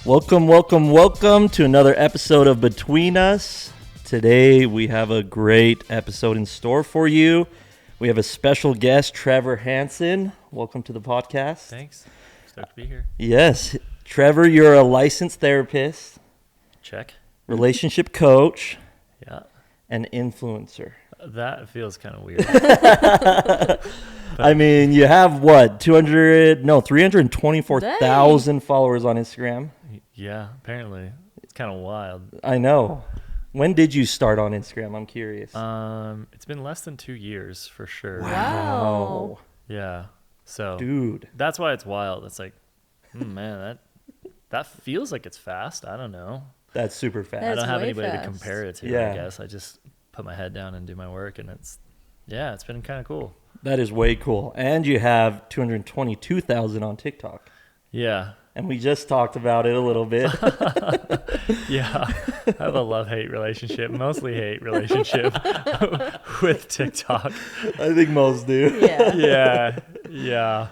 Welcome to another episode of Between Us. Today we have a great episode in store for you. We have a special guest, Trevor Hanson. Welcome to the podcast. Thanks. Stoked to be here. Yes. Trevor, you're a licensed therapist. Check. Relationship coach. Yeah. And influencer. That feels kind of weird. I mean, you have what? 324,000 followers on Instagram. Yeah, apparently. It's kind of wild. I know. When did you start on Instagram? I'm curious. It's been less than 2 years for sure. Wow. Yeah. So, dude, that's why it's wild. It's like, man, that feels like it's fast. I don't know. That's super fast. I don't have anybody fast. to compare it to, Yeah. I guess. I just put my head down and do my work, and it's been kind of cool. That is way cool. And you have 222,000 on TikTok. Yeah. And we just talked about it a little bit. Yeah. I have a love-hate relationship, mostly hate relationship with TikTok. I think most do. Yeah. Yeah.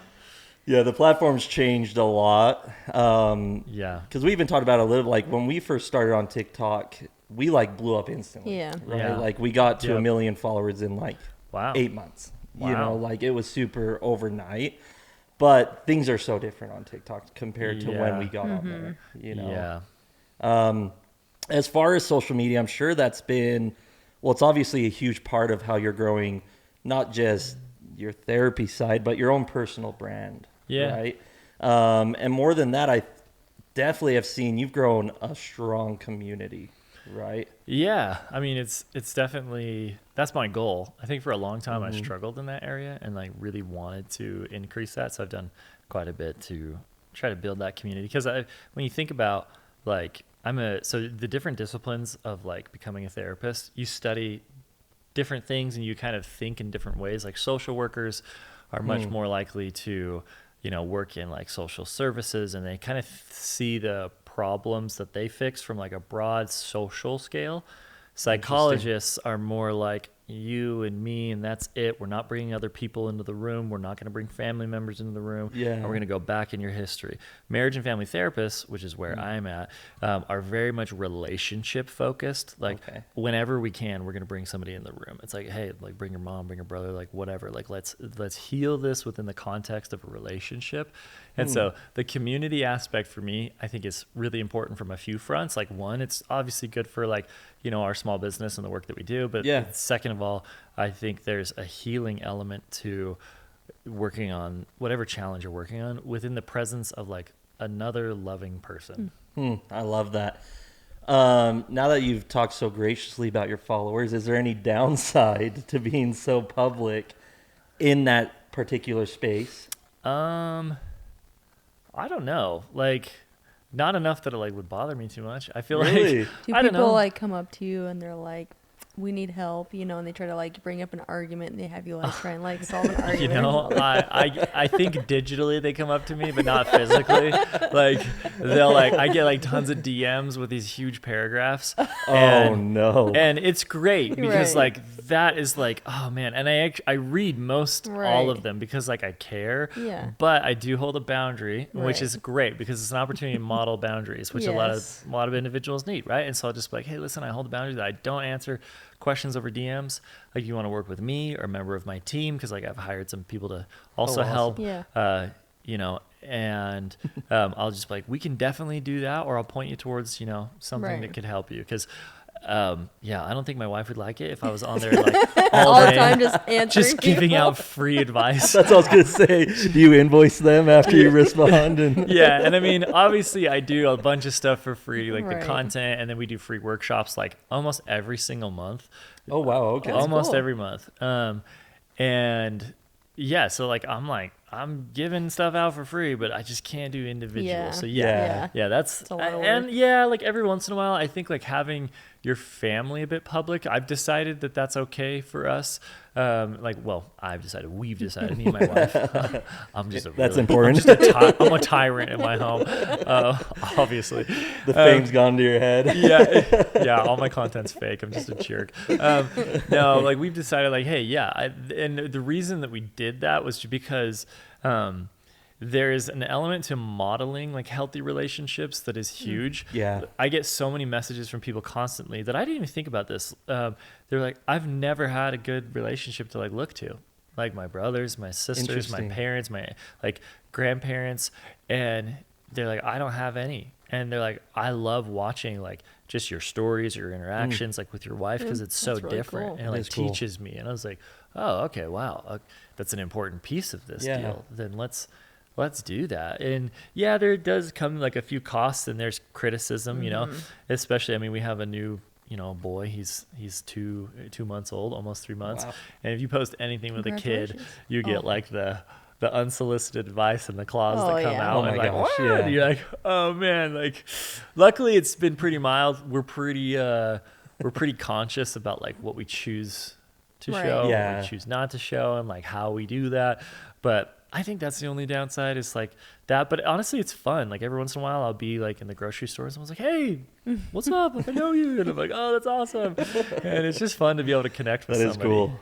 Yeah, the platform's changed a lot. Yeah. Because we even talked about it a little, like when we first started on TikTok, we like blew up instantly. Yeah. Right? Yeah. Like we got to Yep. 1 million followers in like Wow. 8 months. You Wow. know, like it was super overnight. But things are so different on TikTok compared to when we got on there. You know. Yeah. As far as social media, I'm sure that's been, well, it's obviously a huge part of how you're growing, not just your therapy side, but your own personal brand. Yeah. Right. And more than that, I definitely have seen you've grown a strong community. Right. Yeah. I mean, it's definitely, that's my goal. I think for a long time I struggled in that area and like really wanted to increase that. So I've done quite a bit to try to build that community. Because when you think about like, so the different disciplines of like becoming a therapist, you study different things and you kind of think in different ways. Like social workers are much more likely to, work in like social services, and they kind of see the problems that they fix from like a broad social scale. Psychologists are more like you and me, and that's it. We're not bringing other people into the room. We're not going to bring family members into the room. Yeah. And we're going to go back in your history. Marriage and family therapists, which is where I'm at, are very much relationship focused. Like whenever we can, we're going to bring somebody in the room. It's like, hey, like bring your mom, bring your brother, like whatever. Like let's heal this within the context of a relationship. And so the community aspect for me, I think is really important from a few fronts. Like one, it's obviously good for like, our small business and the work that we do. But second of all, I think there's a healing element to working on whatever challenge you're working on within the presence of like another loving person. I love that. Now that you've talked so graciously about your followers, is there any downside to being so public in that particular space? I don't know. Like, not enough that it like would bother me too much. I feel Really? like Do I don't know. people like come up to you and they're like, we need help, and they try to like bring up an argument and they have you like try and like solve an argument? I think digitally they come up to me, but not physically. Like they'll like, I get like tons of DMs with these huge paragraphs. And it's great because like that is like, oh man. And I read most all of them because like I care, but I do hold a boundary, which is great because it's an opportunity to model boundaries, which a lot of individuals need. Right. And so I'll just be like, hey, listen, I hold a boundary that I don't answer questions over DMs. Like you want to work with me or a member of my team, because like I've hired some people to also help. And I'll just be like, we can definitely do that, or I'll point you towards something that could help you, because I don't think my wife would like it if I was on there like all the day, time just answering just giving people. out free advice. That's what I was going to say. Do you invoice them after you respond? And And I mean, obviously I do a bunch of stuff for free, like the content, and then we do free workshops like almost every single month. Oh, wow. Okay. Almost cool. every month. So like I'm giving stuff out for free, but I just can't do individual. Yeah. So that's a lot of and work. like every once in a while, I think like having your family a bit public, I've decided that that's okay for us. We've decided, me and my wife. important. I'm a tyrant in my home, obviously. The fame's gone to your head. All my content's fake. I'm just a jerk. No, like we've decided like, hey, and the reason that we did that was because there is an element to modeling like healthy relationships that is huge. Yeah. I get so many messages from people constantly that I didn't even think about this. They're like, I've never had a good relationship to like look to, like my brothers, my sisters, my parents, my like grandparents, and they're like, I don't have any. And they're like, I love watching like just your stories, your interactions, like with your wife, because it's so really different, cool. and it like teaches me. And I was like, oh, okay, wow, that's an important piece of this deal. Then let's do that. And yeah, there does come like a few costs, and there's criticism, you know, especially, I mean, we have a new, you know, boy, he's 2 months old, almost 3 months. Wow. And if you post anything with a kid, you get like the unsolicited advice and the claws that come out. Oh my and gosh, like, and you're like, oh man, like, luckily it's been pretty mild. We're pretty conscious about like what we choose to show, what we choose not to show, and like how we do that. But I think that's the only downside is like that. But honestly, it's fun. Like every once in a while, I'll be like in the grocery store and someone's like, hey, what's up? Like, I know you. And I'm like, oh, that's awesome. And it's just fun to be able to connect with somebody. That is cool.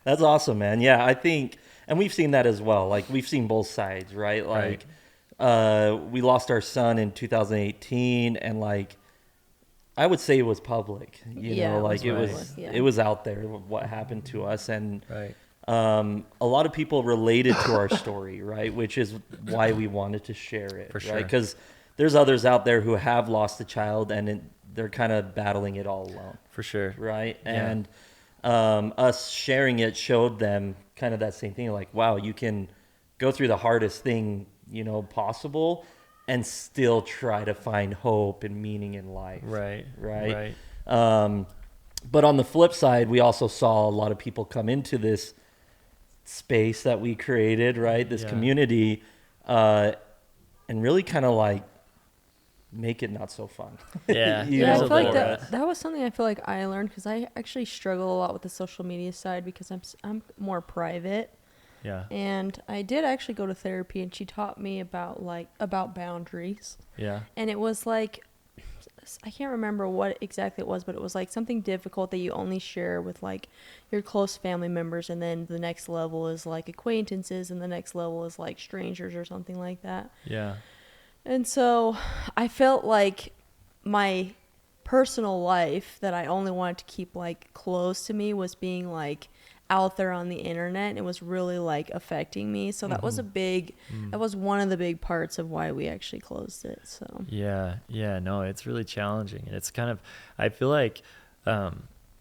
That's awesome, man. Yeah, I think, and we've seen that as well. Like we've seen both sides, right? Like we lost our son in 2018, and like I would say it was public. You know, like it was out there what happened to us, and a lot of people related to our story, right? Which is why we wanted to share it, for sure. Right? Because there's others out there who have lost a child, and they're kind of battling it all alone, for sure, right? Yeah. And us sharing it showed them kind of that same thing, like, wow, you can go through the hardest thing, you know, possible and still try to find hope and meaning in life. Right. But on the flip side, we also saw a lot of people come into this space that we created, right? This community, and really kind of like make it not so fun. Yeah. I feel like that was something I feel like I learned, because I actually struggle a lot with the social media side because I'm more private. Yeah. And I did actually go to therapy, and she taught me about boundaries. Yeah. And it was like, I can't remember what exactly it was, but it was like something difficult that you only share with like your close family members, and then the next level is like acquaintances, and the next level is like strangers or something like that. Yeah. And so I felt like my personal life that I only wanted to keep like close to me was being like out there on the internet. It was really like affecting me. So that was that was one of the big parts of why we actually closed it. So yeah, no, it's really challenging. And it's kind of, I feel like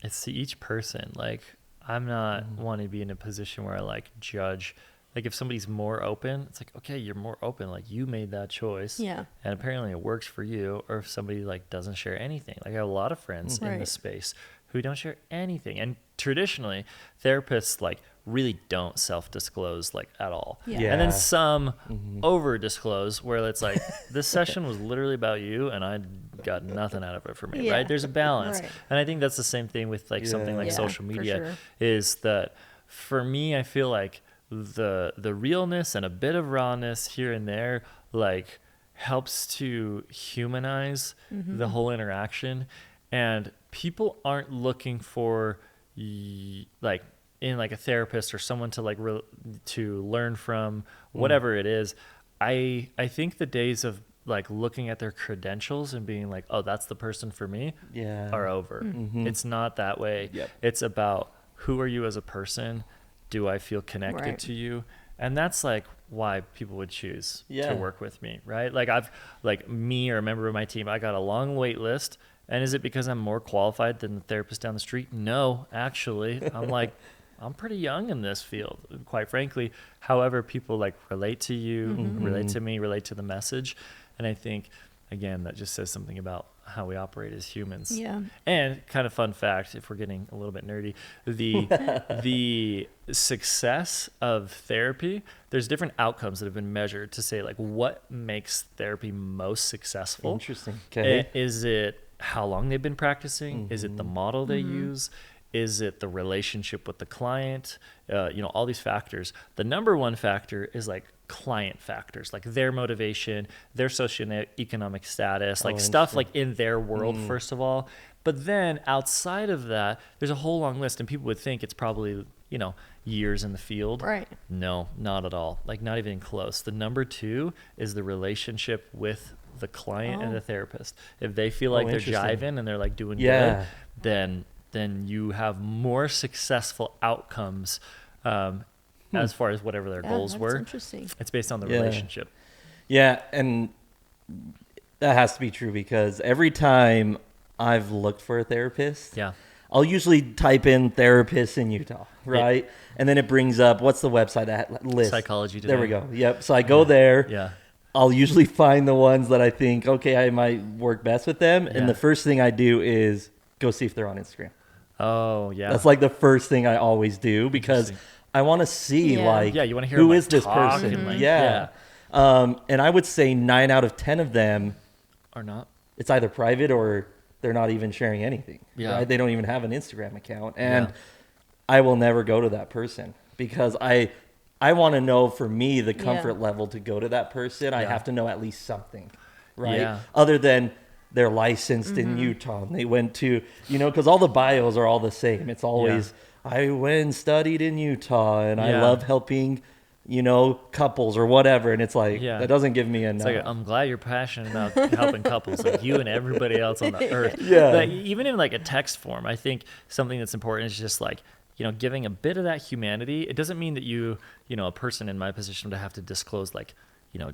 it's to each person. Like I'm not wanting to be in a position where I like judge. Like if somebody's more open, it's like, okay, you're more open. Like you made that choice. Yeah. And apparently it works for you. Or if somebody like doesn't share anything. Like I have a lot of friends in this space who don't share anything. And traditionally therapists like really don't self-disclose like at all. Yeah. And then some over-disclose where it's like, this session was literally about you and I got nothing out of it for me, right? There's a balance. Right. And I think that's the same thing with like something like social media is that for me, I feel like the realness and a bit of rawness here and there like helps to humanize the whole interaction, and people aren't looking for like in like a therapist or someone to like to learn from, whatever it is. I think the days of like looking at their credentials and being like, oh, that's the person for me are over. It's not that way. It's about who are you as a person. Do I feel connected to you? And that's like why people would choose to work with me, right? Like I've like me or a member of my team, I got a long wait list. And is it because I'm more qualified than the therapist down the street? No, actually. I'm like, I'm pretty young in this field, quite frankly. However, people like relate to you, relate to me, relate to the message. And I think, again, that just says something about how we operate as humans. Yeah. And kind of fun fact, if we're getting a little bit nerdy, the success of therapy, there's different outcomes that have been measured to say like what makes therapy most successful. Interesting. Okay. Is it how long they've been practicing? Is it the model they use? Is it the relationship with the client? All these factors. The number one factor is like client factors, like their motivation, their socioeconomic status, like stuff like in their world, first of all. But then outside of that, there's a whole long list, and people would think it's probably years in the field. Right. No, not at all. Like not even close. The number 2 is the relationship with the client and the therapist. If they feel like they're jiving and they're like doing good, then you have more successful outcomes as far as whatever their goals were. Interesting. It's based on the relationship. Yeah, and that has to be true because every time I've looked for a therapist, I'll usually type in therapist in Utah, right? And then it brings up, what's the website that list? Psychology Today. There we go. Yep. So I go there. Yeah. I'll usually find the ones that I think, okay, I might work best with them. And the first thing I do is go see if they're on Instagram. Oh, yeah. That's like the first thing I always do because I want to see you want to hear who is this person? And I would say 9 out of 10 of them are not. It's either private or they're not even sharing anything. Yeah. Right? They don't even have an Instagram account. And I will never go to that person because I want to know, for me, the comfort level to go to that person. I have to know at least something, right? Yeah. Other than they're licensed in Utah and they went to, because all the bios are all the same. It's always, I went and studied in Utah and I love helping, couples or whatever. And it's like, that doesn't give me enough. It's like, I'm glad you're passionate about helping couples, like you and everybody else on the earth. Yeah. Like, even in like a text form, I think something that's important is just like, giving a bit of that humanity. It doesn't mean that a person in my position would have to disclose like,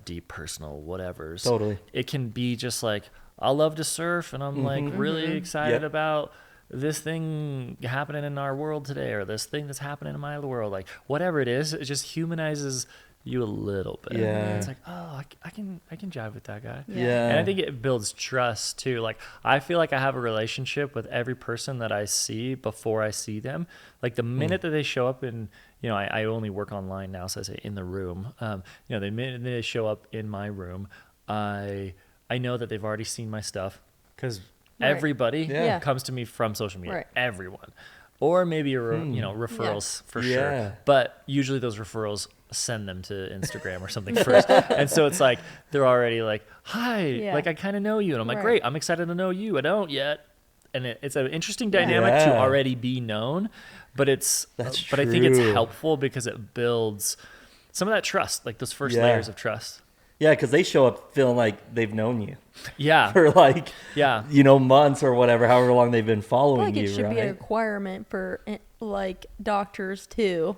deep personal whatevers. Totally. It can be just like, I love to surf and I'm like really excited about this thing happening in our world today, or this thing that's happening in my world. Like whatever it is, it just humanizes you a little bit. Yeah. And it's like, oh, I can jive with that guy. Yeah. And I think it builds trust too. Like I feel like I have a relationship with every person that I see before I see them. Like the minute that they show up in, I only work online now, so I say in the room. The minute they show up in my room, I know that they've already seen my stuff because everybody comes to me from social media. Right. Everyone. Or maybe referrals for sure. But usually those referrals send them to Instagram or something first. And so it's like, they're already like, hi, like I kind of know you. And I'm like, great, I'm excited to know you. I don't yet. And it's an interesting dynamic to already be known. But I think it's helpful because it builds some of that trust, like those first layers of trust. Yeah, because they show up feeling like they've known you. Yeah. For like, months or whatever, however long they've been following you, right? It should be a requirement for like doctors too.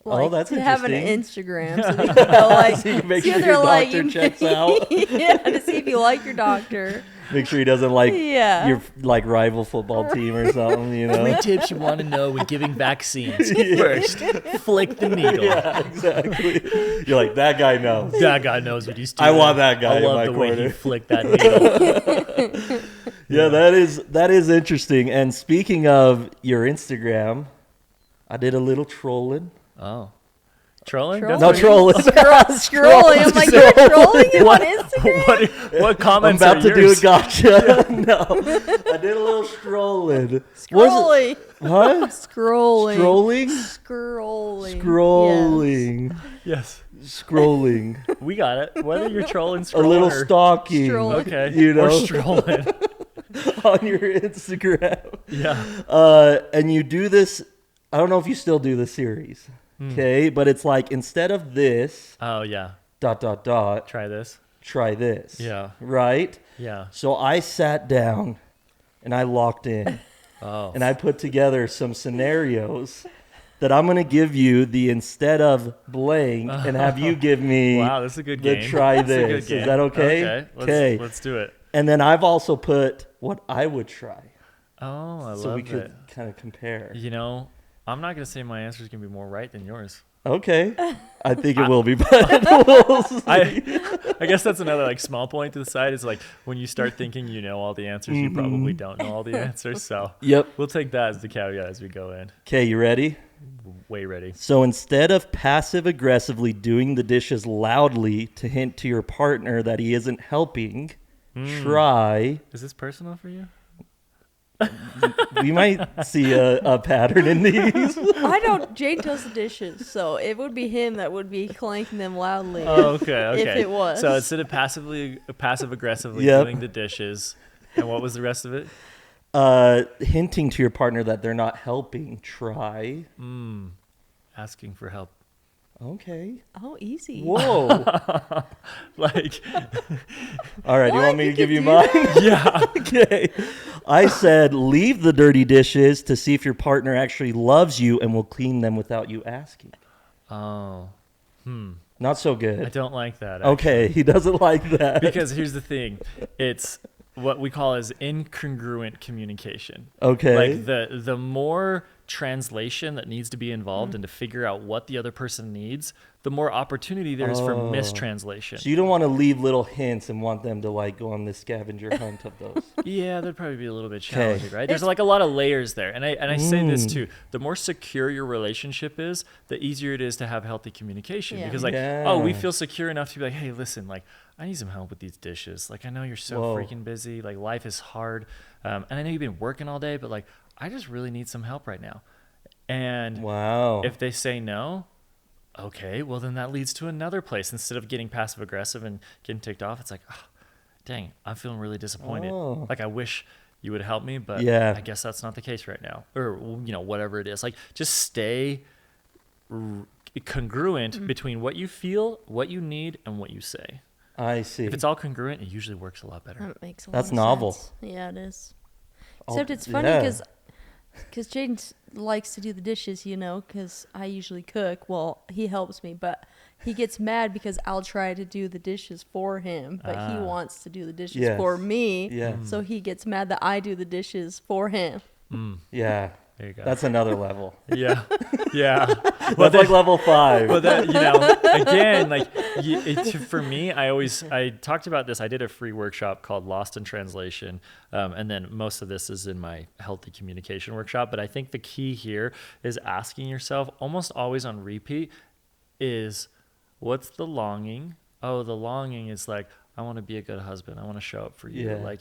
Like, that's to interesting. have an Instagram so they can go like, so you can make sure your doctor checks out. To see if you like your doctor. Make sure he doesn't like your like rival football team or something, 3 tips you want to know when giving vaccines. First, flick the needle. Yeah, exactly. You're like, that guy knows. That guy knows what he's doing. I want that guy in my corner. I love the way he flicked that needle. Yeah, that is interesting. And speaking of your Instagram, I did a little trolling. Oh. Trolling? No, trolling. Scrolling. I'm like, you're trolling him on Instagram? What comments I'm about are to yours? do a gotcha. No. I did a little strolling. Scrolling. Huh? Scrolling. Yes. Scrolling. We got it. Whether you're trolling, scrolling, a little stalking. Strolling. Okay. Or strolling. On your Instagram. Yeah. And you do this, I don't know if you still do the series. Okay, but it's like, instead of this, oh yeah, ... try this. Yeah. Right? Yeah. So I sat down and I locked in. And I put together some scenarios that I'm going to give you the instead of blank and have you give me wow, that's a good game. Try this. Is that okay? Okay. Let's do it. And then I've also put what I would try. Oh, I love it. So we could kind of compare. I'm not going to say my answer is going to be more right than yours. Okay. I think it will be, but we'll see. I guess that's another like small point to the side is like when you start thinking you know all the answers, you probably don't know all the answers. So we'll take that as the caveat as we go in. Okay, you ready? Way ready. So instead of passive aggressively doing the dishes loudly to hint to your partner that he isn't helping, try... Is this personal for you? We might see a pattern in these. Jane does the dishes, so it would be him that would be clanking them loudly. Oh, okay. If it was. So instead of passive aggressively doing the dishes, and what was the rest of it? Hinting to your partner that they're not helping, try. asking for help. Okay. Oh, easy. Whoa. Like, All right. Do you What? want me You to give can you do mine? yeah. Okay. I said leave the dirty dishes to see if your partner actually loves you and will clean them without you asking. Oh, Not so good. I don't like that. Okay. He doesn't like that. Because here's the thing, it's what we call as incongruent communication. Okay. Like the more translation that needs to be involved and to figure out what the other person needs, the more opportunity there is for mistranslation. So you don't want to leave little hints and want them to like go on this scavenger hunt of those. Yeah, that'd probably be a little bit challenging, right? There's like a lot of layers there. And I say this too, the more secure your relationship is, the easier it is to have healthy communication. Yeah. Because like, Yeah. oh, we feel secure enough to be like, hey, listen, like I need some help with these dishes. Like I know you're so Whoa. freaking busy. Like life is hard. And I know you've been working all day, but like I just really need some help right now. And Wow. if they say no, okay, well then that leads to another place. Instead of getting passive aggressive and getting ticked off, it's like, oh, dang, I'm feeling really disappointed. Oh. Like I wish you would help me, but Yeah. I guess that's not the case right now. Or whatever it is. Like just stay congruent between what you feel, what you need, and what you say. I see. If it's all congruent, it usually works a lot better. That makes a That's lot of novel. sense. Yeah, it is. Oh, Except it's funny yeah. because Jaden likes to do the dishes, because I usually cook. Well, he helps me, but he gets mad because I'll try to do the dishes for him, but he wants to do the dishes Yes. for me. Yeah. So he gets mad that I do the dishes for him. Yeah. There you go. That's another level. Yeah. Yeah. That's like level 5. But that, again, like for me, I talked about this. I did a free workshop called Lost in Translation. And then most of this is in my healthy communication workshop. But I think the key here is asking yourself almost always on repeat is what's the longing? Oh, the longing is like, I want to be a good husband. I want to show up for you. Yeah. Like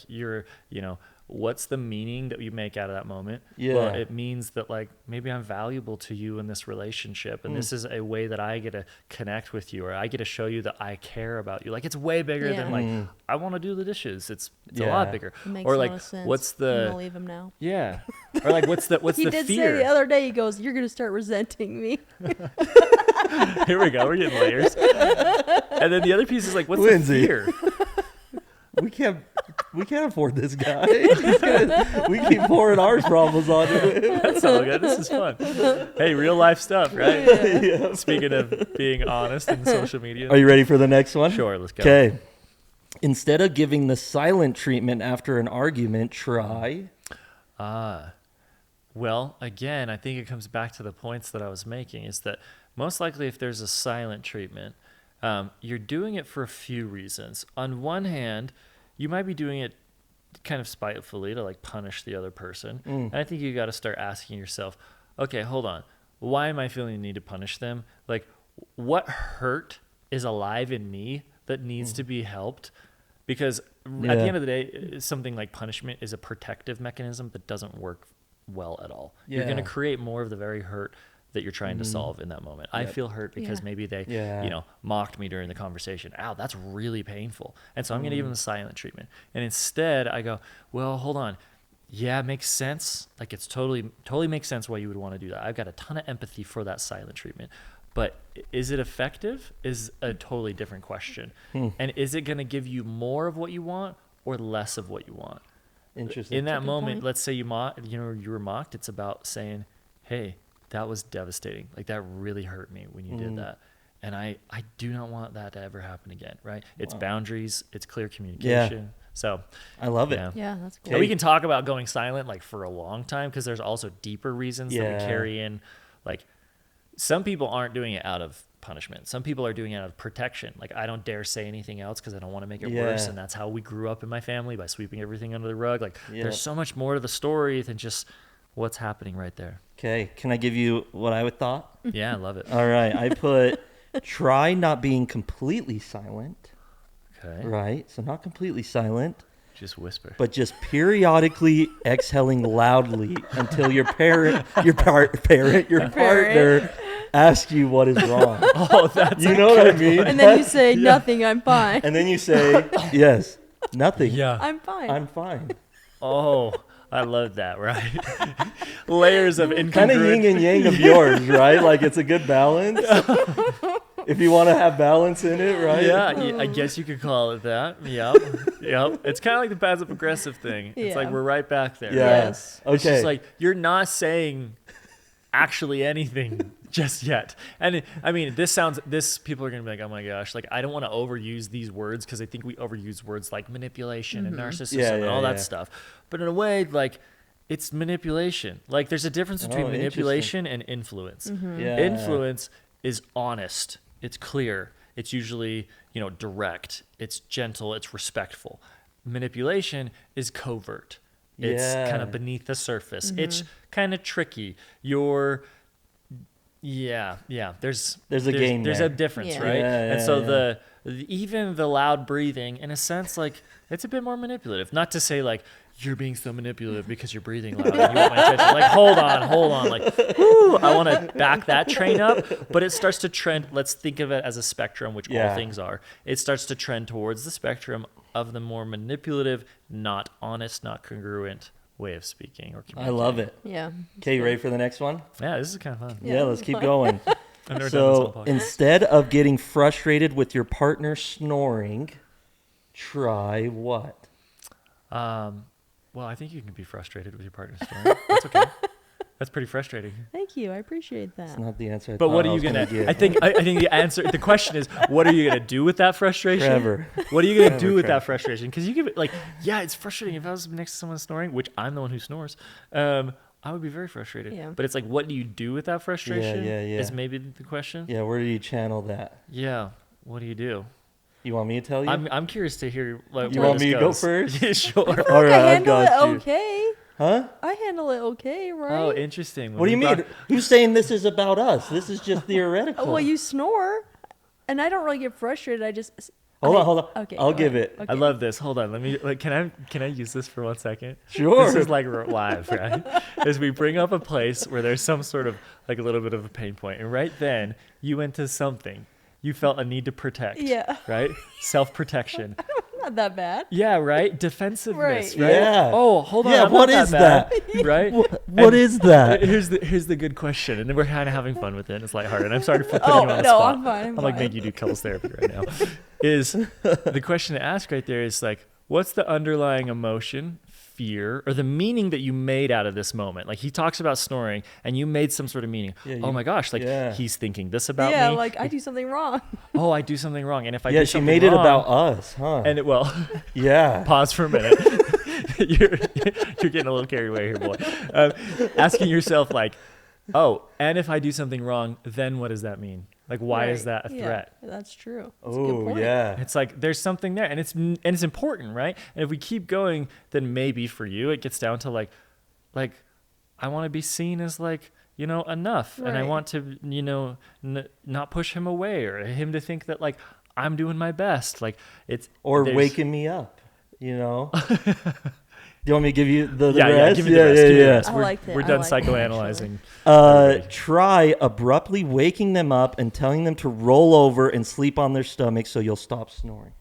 what's the meaning that you make out of that moment? Yeah. Well, it means that like maybe I'm valuable to you in this relationship, and this is a way that I get to connect with you, or I get to show you that I care about you. Like it's way bigger than like I want to do the dishes. It's a lot bigger. It makes Or a like lot of sense. what's I'm gonna the leave him now. yeah, or like what's the He the did fear? say the other day, he goes, "You're gonna start resenting me." Here we go. We're getting layers. And then the other piece is like, what's Lindsie. the fear? We can't afford this guy. We keep pouring our problems on him. That's all good. This is fun. Hey, real life stuff, right? Yeah. Speaking of being honest in social media. Are you ready for the next one? Sure, let's go. Okay. Instead of giving the silent treatment after an argument, try. Well, again, I think it comes back to the points that I was making, is that most likely if there's a silent treatment, you're doing it for a few reasons. On one hand, you might be doing it kind of spitefully to like punish the other person. And I think you got to start asking yourself, okay, hold on. Why am I feeling the need to punish them? Like what hurt is alive in me that needs to be helped? Because at the end of the day, something like punishment is a protective mechanism that doesn't work well at all. You're going to create more of the very hurt that you're trying to solve in that moment. I feel hurt because maybe they, mocked me during the conversation. Ow, that's really painful. And so I'm going to give them the silent treatment. And instead I go, well, hold on. Yeah, it makes sense. Like it's totally makes sense why you would want to do that. I've got a ton of empathy for that silent treatment. But is it effective is a totally different question. And is it going to give you more of what you want or less of what you want? Interesting. In that good moment, point. let's say you were mocked. It's about saying, hey, that was devastating. Like that really hurt me when you did that. And I do not want that to ever happen again, right? It's boundaries. It's clear communication. So I love it. Yeah, that's cool. and we can talk about going silent like for a long time because there's also deeper reasons that we carry in. Like some people aren't doing it out of punishment. Some people are doing it out of protection. Like I don't dare say anything else because I don't want to make it worse. And that's how we grew up in my family, by sweeping everything under the rug. Like there's so much more to the story than just what's happening right there. Okay. Can I give you what I would thought? Yeah, I love it. All right. I put try not being completely silent. Okay. Right. So not completely silent, Just whisper. but just periodically exhaling loudly until your partner asks you what is wrong. Oh, that's You know what I mean? And then you say, "Nothing, I'm fine." And then you say, yes, nothing. yeah. I'm fine. I'm fine. Oh, I love that, right? Layers of incongruent. Kind of yin and yang of yours, right? Like it's a good balance. If you want to have balance in it, right? Yeah, I guess you could call it that. Yep. It's kind of like the passive aggressive thing. It's like we're right back there. Yes. Right? It's just like you're not saying actually anything just yet. And I mean, this people are going to be like, oh my gosh, like I don't want to overuse these words because I think we overuse words like manipulation and narcissism and all that stuff. But in a way, like it's manipulation. Like there's a difference between manipulation and influence. Influence is honest. It's clear. It's usually, direct. It's gentle. It's respectful. Manipulation is covert. It's kind of beneath the surface. It's kind of tricky. There's a game There's there. a difference, right? And so even the loud breathing, in a sense, like it's a bit more manipulative. Not to say like you're being so manipulative because you're breathing loud and you want my attention. Like hold on. Like, whoo, I want to back that train up. But it starts to trend. Let's think of it as a spectrum, which all things are. It starts to trend towards the spectrum of the more manipulative, not honest, not congruent way of speaking or communicating. I love it. Yeah. Okay, you ready for the next one? Yeah, this is kind of fun. Yeah, let's keep going. I've never done this So whole podcast. instead of getting frustrated with your partner snoring, try what? Well, I think you can be frustrated with your partner's story. That's okay. That's pretty frustrating. Thank you. I appreciate that. It's not the answer. But what are you gonna gonna? I think the answer. The question is, what are you gonna do with that frustration? Trevor. What are you gonna do with that frustration? Because you give it like, yeah, it's frustrating. If I was next to someone snoring, which I'm the one who snores, I would be very frustrated. Yeah. But it's like, what do you do with that frustration? Yeah. Is maybe the question. Yeah, where do you channel that? Yeah. What do you do? You want me to tell you? I'm curious to hear. Like, You where want this me to go goes. first? Yeah, sure. I feel All like right, I I handle it got you. okay. Huh? I handle it okay, right? Oh, interesting. What do you mean? Who's saying this is about us? This is just theoretical. Well, you snore, and I don't really get frustrated. I just Hold on. Okay, I'll go give ahead. it. Okay. I love this. Hold on. Let me. Like, can I use this for 1 second? Sure. This is like live, right? As we bring up a place where there's some sort of like a little bit of a pain point, and right then you went to something you felt a need to protect. Yeah. Right. Self-protection. Not that bad. Yeah. Right. Defensiveness. Right. Right. Yeah. Oh, hold on. Yeah, I'm what not is bad, that? Right. What is that? Here's the good question, and then we're kind of having fun with it. It's lighthearted. And I'm sorry for putting Oh, you on the no, spot. I'm fine, I'm like fine. making you do couples therapy right now. Is the question to ask right there is like, what's the underlying emotion, fear, or the meaning that you made out of this moment? Like he talks about snoring, and you made some sort of meaning. Oh my gosh, like he's thinking this about Yeah, me. like I do something wrong. Oh, I do something wrong, and if I Yeah, do she something made it wrong- about us, huh? And yeah. pause for a minute. you're getting a little carried away here, boy. Asking yourself like, oh, and if I do something wrong, then what does that mean? Like, why is Right. that a Yeah, threat? that's true. That's a good Oh, point. yeah. It's like there's something there, and it's important, right? And if we keep going, then maybe for you it gets down to like I want to be seen as like enough, and I Right. want to not push him away or him to think that like I'm doing my best, like it's Or there's- waking me up, Do you want me to give you the yeah, rest? give me the rest. Give me the rest. I We're, liked it. we're I done liked it, psychoanalyzing. Try abruptly waking them up and telling them to roll over and sleep on their stomach so you'll stop snoring.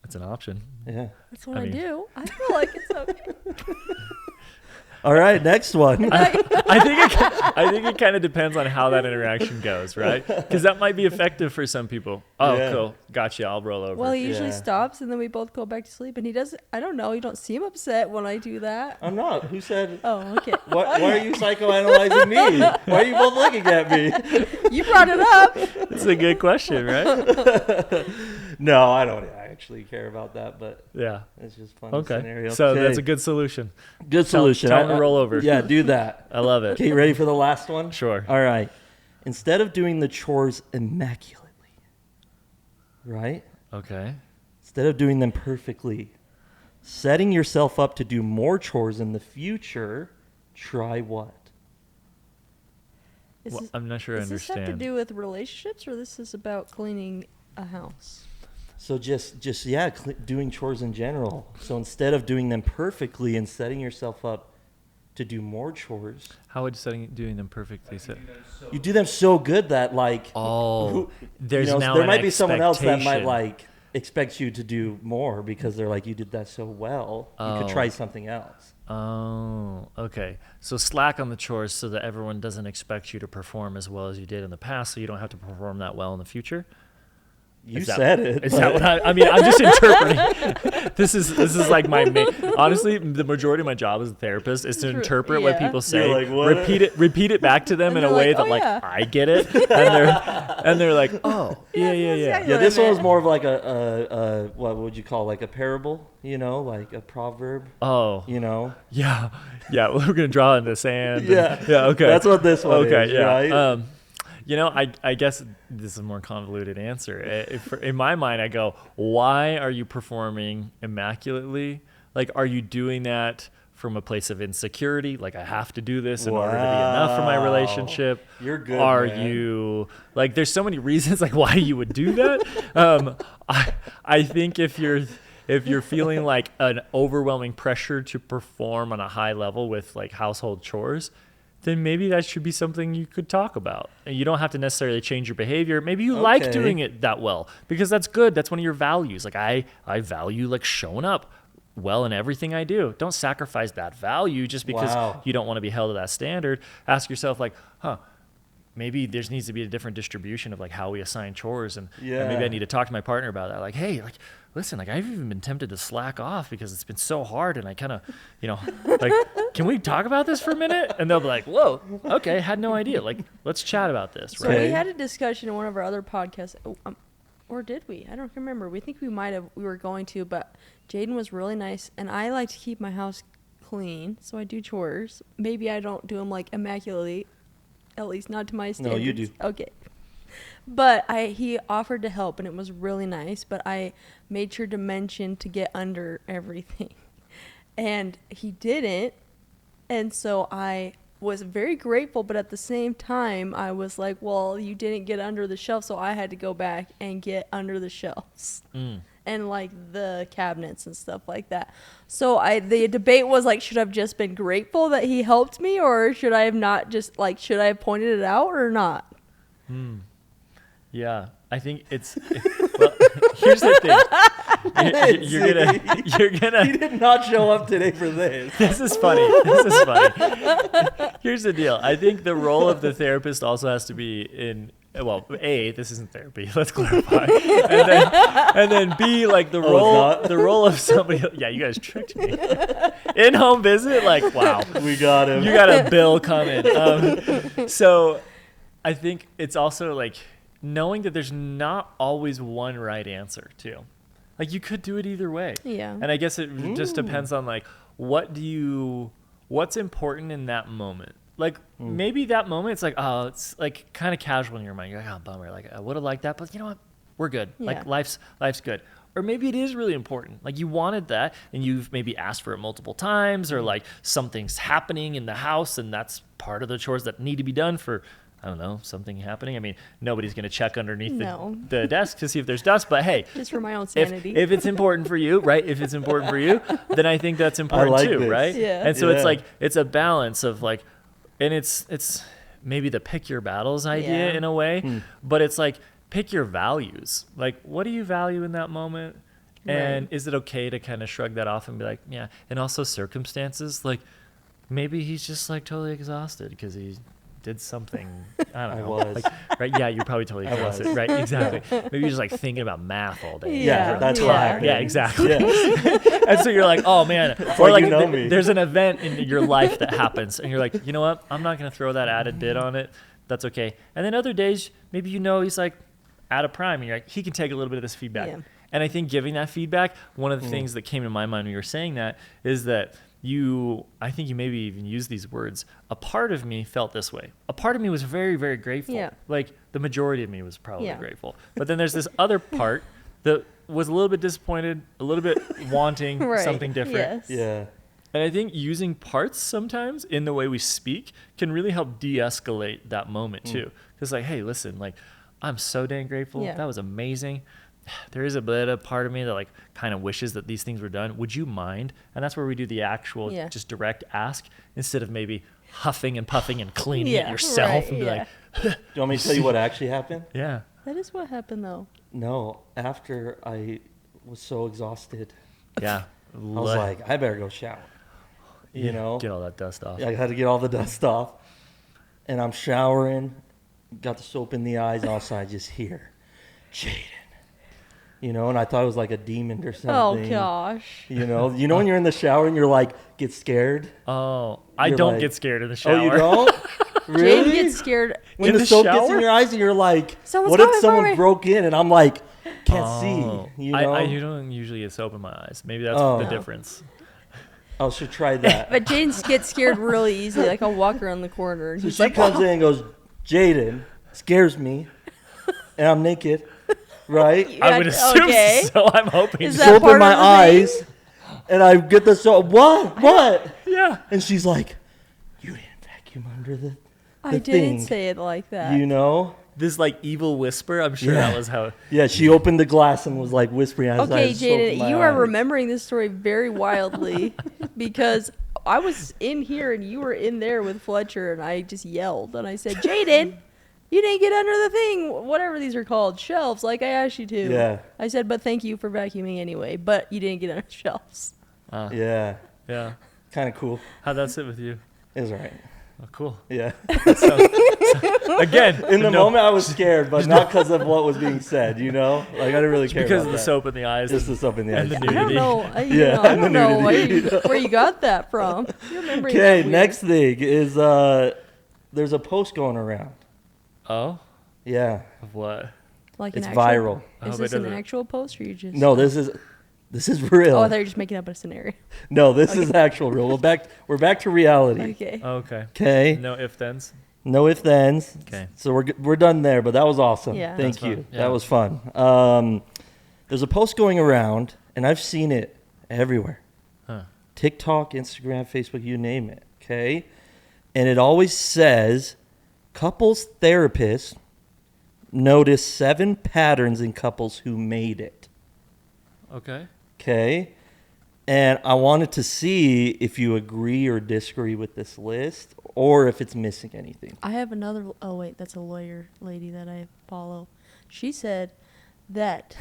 That's an option. Yeah. That's what I I, mean- do. I feel like it's okay. All right, next one. I think it kind of depends on how that interaction goes, right? Because that might be effective for some people. Oh, Yeah. cool, gotcha. I'll roll over. Well, he usually Yeah. stops, and then we both go back to sleep. And he doesn't. I don't know. You don't seem upset when I do that. I'm not. Who said? Oh, okay. Why are you psychoanalyzing me? Why are you both looking at me? You brought it up. It's a good question, right? No, I don't actually care about that, but Yeah. it's just fun Okay. scenario. So Okay. that's a good solution. good solution. tell 'em to roll over. Yeah, do that. I love it. Okay, ready for the last one? Sure. All right. Instead of doing the chores immaculately, right? Okay. Instead of doing them perfectly, setting yourself up to do more chores in the future, try what? Is Well, this, I'm not sure I does this have to understand. do with relationships, or this is about cleaning a house? So just doing chores in general. So instead of doing them perfectly and setting yourself up to do more chores, How would doing them perfectly set? you do them so good that like Oh, there's now there an might be someone else that might expectation. like expect you to do more because they're like, you did that so well. You Oh. could try something else. Oh, okay. So slack on the chores so that everyone doesn't expect you to perform as well as you did in the past, so you don't have to perform that well in the future. You said it. Is that what I mean? I'm just interpreting. This is like my main. Honestly, the majority of my job as a therapist is to interpret what people say, You're like, what? repeat it back to them And in a they're way like, that "Oh, like yeah." I get it, and they're like, oh, yeah. exactly. Yeah, this what I one was meant. more of like a what would you call, like a parable? You know, like a proverb. Oh, You know. yeah. We're gonna draw in the sand. Yeah. Okay. That's what this one Okay, is. yeah. Right? I guess this is a more convoluted answer. In my mind, I go, why are you performing immaculately? Like, are you doing that from a place of insecurity? Like, I have to do this in order to be enough for my relationship. You're good, Are man. you, like, there's so many reasons, like, why you would do that. I think if you're feeling like an overwhelming pressure to perform on a high level with like household chores, then maybe that should be something you could talk about. And you don't have to necessarily change your behavior. Maybe you like Okay. doing it that well because that's good. That's one of your values. Like I value like showing up well in everything I do. Don't sacrifice that value just because Wow. you don't want to be held to that standard. Ask yourself like, maybe there needs to be a different distribution of like how we assign chores and maybe I need to talk to my partner about that. Like, hey, like, listen, like I've even been tempted to slack off because it's been so hard and I kind of, like, can we talk about this for a minute? And they'll be like, whoa, okay, had no idea. Like, let's chat about this, So right? we had a discussion in one of our other podcasts, or did we? I don't remember. We think we were going to, but Jaiden was really nice, and I like to keep my house clean, so I do chores. Maybe I don't do them like immaculately, at least not to my standards. No, you do. Okay. But he offered to help, and it was really nice, but I made sure to mention to get under everything. And he didn't, and so I was very grateful, but at the same time, I was like, well, you didn't get under the shelf, so I had to go back and get under the shelves. And like the cabinets and stuff like that. So the debate was like, should I have just been grateful that he helped me, or should I have not just like, should I have pointed it out or not? Yeah, I think well, here's the thing. You're gonna. He did not show up today for this. This is funny. Here's the deal. I think the role of the therapist also has to be this isn't therapy. Let's clarify. And then B, like the role of somebody. Yeah, you guys tricked me. In-home visit, like wow, We got him. you got a bill coming. So, I think it's also like knowing that there's not always one right answer too. Like you could do it either way. Yeah. And I guess it just depends on like what's important in that moment. Like maybe that moment it's like, oh, it's like kind of casual in your mind. You're like, oh, bummer. Like I would have liked that, but you know what? We're good. Yeah. Like life's good. Or maybe it is really important. Like you wanted that and you've maybe asked for it multiple times, or like something's happening in the house and that's part of the chores that need to be done for, I don't know, something happening. I mean, nobody's going to check underneath the desk to see if there's dust, but hey, Just for my own sanity. if it's important for you, right? If it's important for you, then I think that's important like too, this. right? Yeah. And so Yeah. it's like, it's a balance of like, and it's maybe the pick your battles idea Yeah. in a way, but it's like, pick your values. Like, what do you value in that moment? And Right. is it okay to kind of shrug that off and be like, yeah. And also circumstances, like maybe he's just like totally exhausted because he did something. I don't I know. was. Like, right? Yeah, you're probably totally I was. exhausted. Right? Exactly. Maybe you're just like thinking about math all day. Yeah, You're that's yeah. what tired. happened. Yeah, exactly. Yeah. And so you're like, oh man, why you know me. there's an event in your life that happens, and you're like, you know what? I'm not gonna throw that added bit on it. That's okay. And then other days, maybe he's like at a prime, and you're like, he can take a little bit of this feedback. Yeah. And I think giving that feedback, one of the things that came to my mind when you were saying that is that I think you maybe even use these words. A part of me felt this way. A part of me was very, very grateful. Yeah. Like the majority of me was probably Yeah. grateful. But then there's this other part that was a little bit disappointed, a little bit wanting Right. something different. Yes. Yeah. And I think using parts sometimes in the way we speak can really help de-escalate that moment too. Because like, hey, listen, like I'm so dang grateful. Yeah. That was amazing. There is a bit of part of me that like kind of wishes that these things were done. Would you mind? And that's where we do the actual Yeah. just direct ask instead of maybe huffing and puffing and cleaning it Yeah, yourself right, and be yeah. like, Do you want me to tell you what actually happened? yeah. That is what happened though. No. After I was so exhausted, Yeah. I was like, I better go shower. you know. Get all that dust off. I had to get all the dust off. And I'm showering, got the soap in the eyes, and all of a sudden I just hear, Jaiden. You know, and I thought it was like a demon or something. Oh, gosh. You know when you're in the shower and you're like, get scared? Oh, I You're don't like, get scared in the shower. Oh, you don't? Really? Jaiden gets scared. When In the the soap gets shower? in your eyes and you're like, Someone's what if coming for someone me. broke in? And I'm like, can't Oh. see. You know? I don't usually get soap in my eyes. Maybe that's Oh. the difference. I should try that. But Jaden gets scared really easily. Like, I'll walk around the corner and So he's she like, comes in and goes, Jaiden scares me, and I'm naked, right? You I would act- assume okay. so. I'm hoping. Is so. that Soap in part my of the eyes, thing? and I get the soap. What? Yeah. And she's like, you didn't vacuum under the I the didn't thing, say it like that. you know? This like evil whisper. I'm sure Yeah. that was how. Yeah, she opened the glass and was like whispering as I Okay, had soap in Jaden, my you are eyes. remembering this story very wildly because I was in here and you were in there with Fletcher, and I just yelled and I said, Jaden, you didn't get under the thing, whatever these are called, shelves, like I asked you to. Yeah. I said, but thank you for vacuuming anyway, but you didn't get under the shelves. Yeah, Yeah. kind of cool. How'd that sit with you? It was all right. Oh, cool. Yeah. Again, In the no, moment, I was scared, but not because of what was being said, you know? Like, I didn't really care because about of the that. soap in the eyes. Just the soap in the and eyes. the I don't nudity. know. Yeah, I and don't the know nudity. where you got that from. You're remembering that Okay, weird. next thing is there's a post going around. Oh, Yeah, of what? Like it's an actual, viral. I Is hope this it an doesn't- actual post or you just? No, this is real. Oh, I thought you were just making up a scenario. No, this is actual real. We're back to reality. Okay. Okay. Okay, No if thens. no if thens. Okay. So we're done there, but that was awesome. Yeah. Thank That's you. fun. Yeah. That was fun. There's a post going around, and I've seen it everywhere. Huh. TikTok, Instagram, Facebook, you name it. Okay, and it always says, couples therapists notice 7 patterns in couples who made it. Okay. Okay. And I wanted to see if you agree or disagree with this list or if it's missing anything. I have another. Oh wait, that's a lawyer lady that I follow. She said that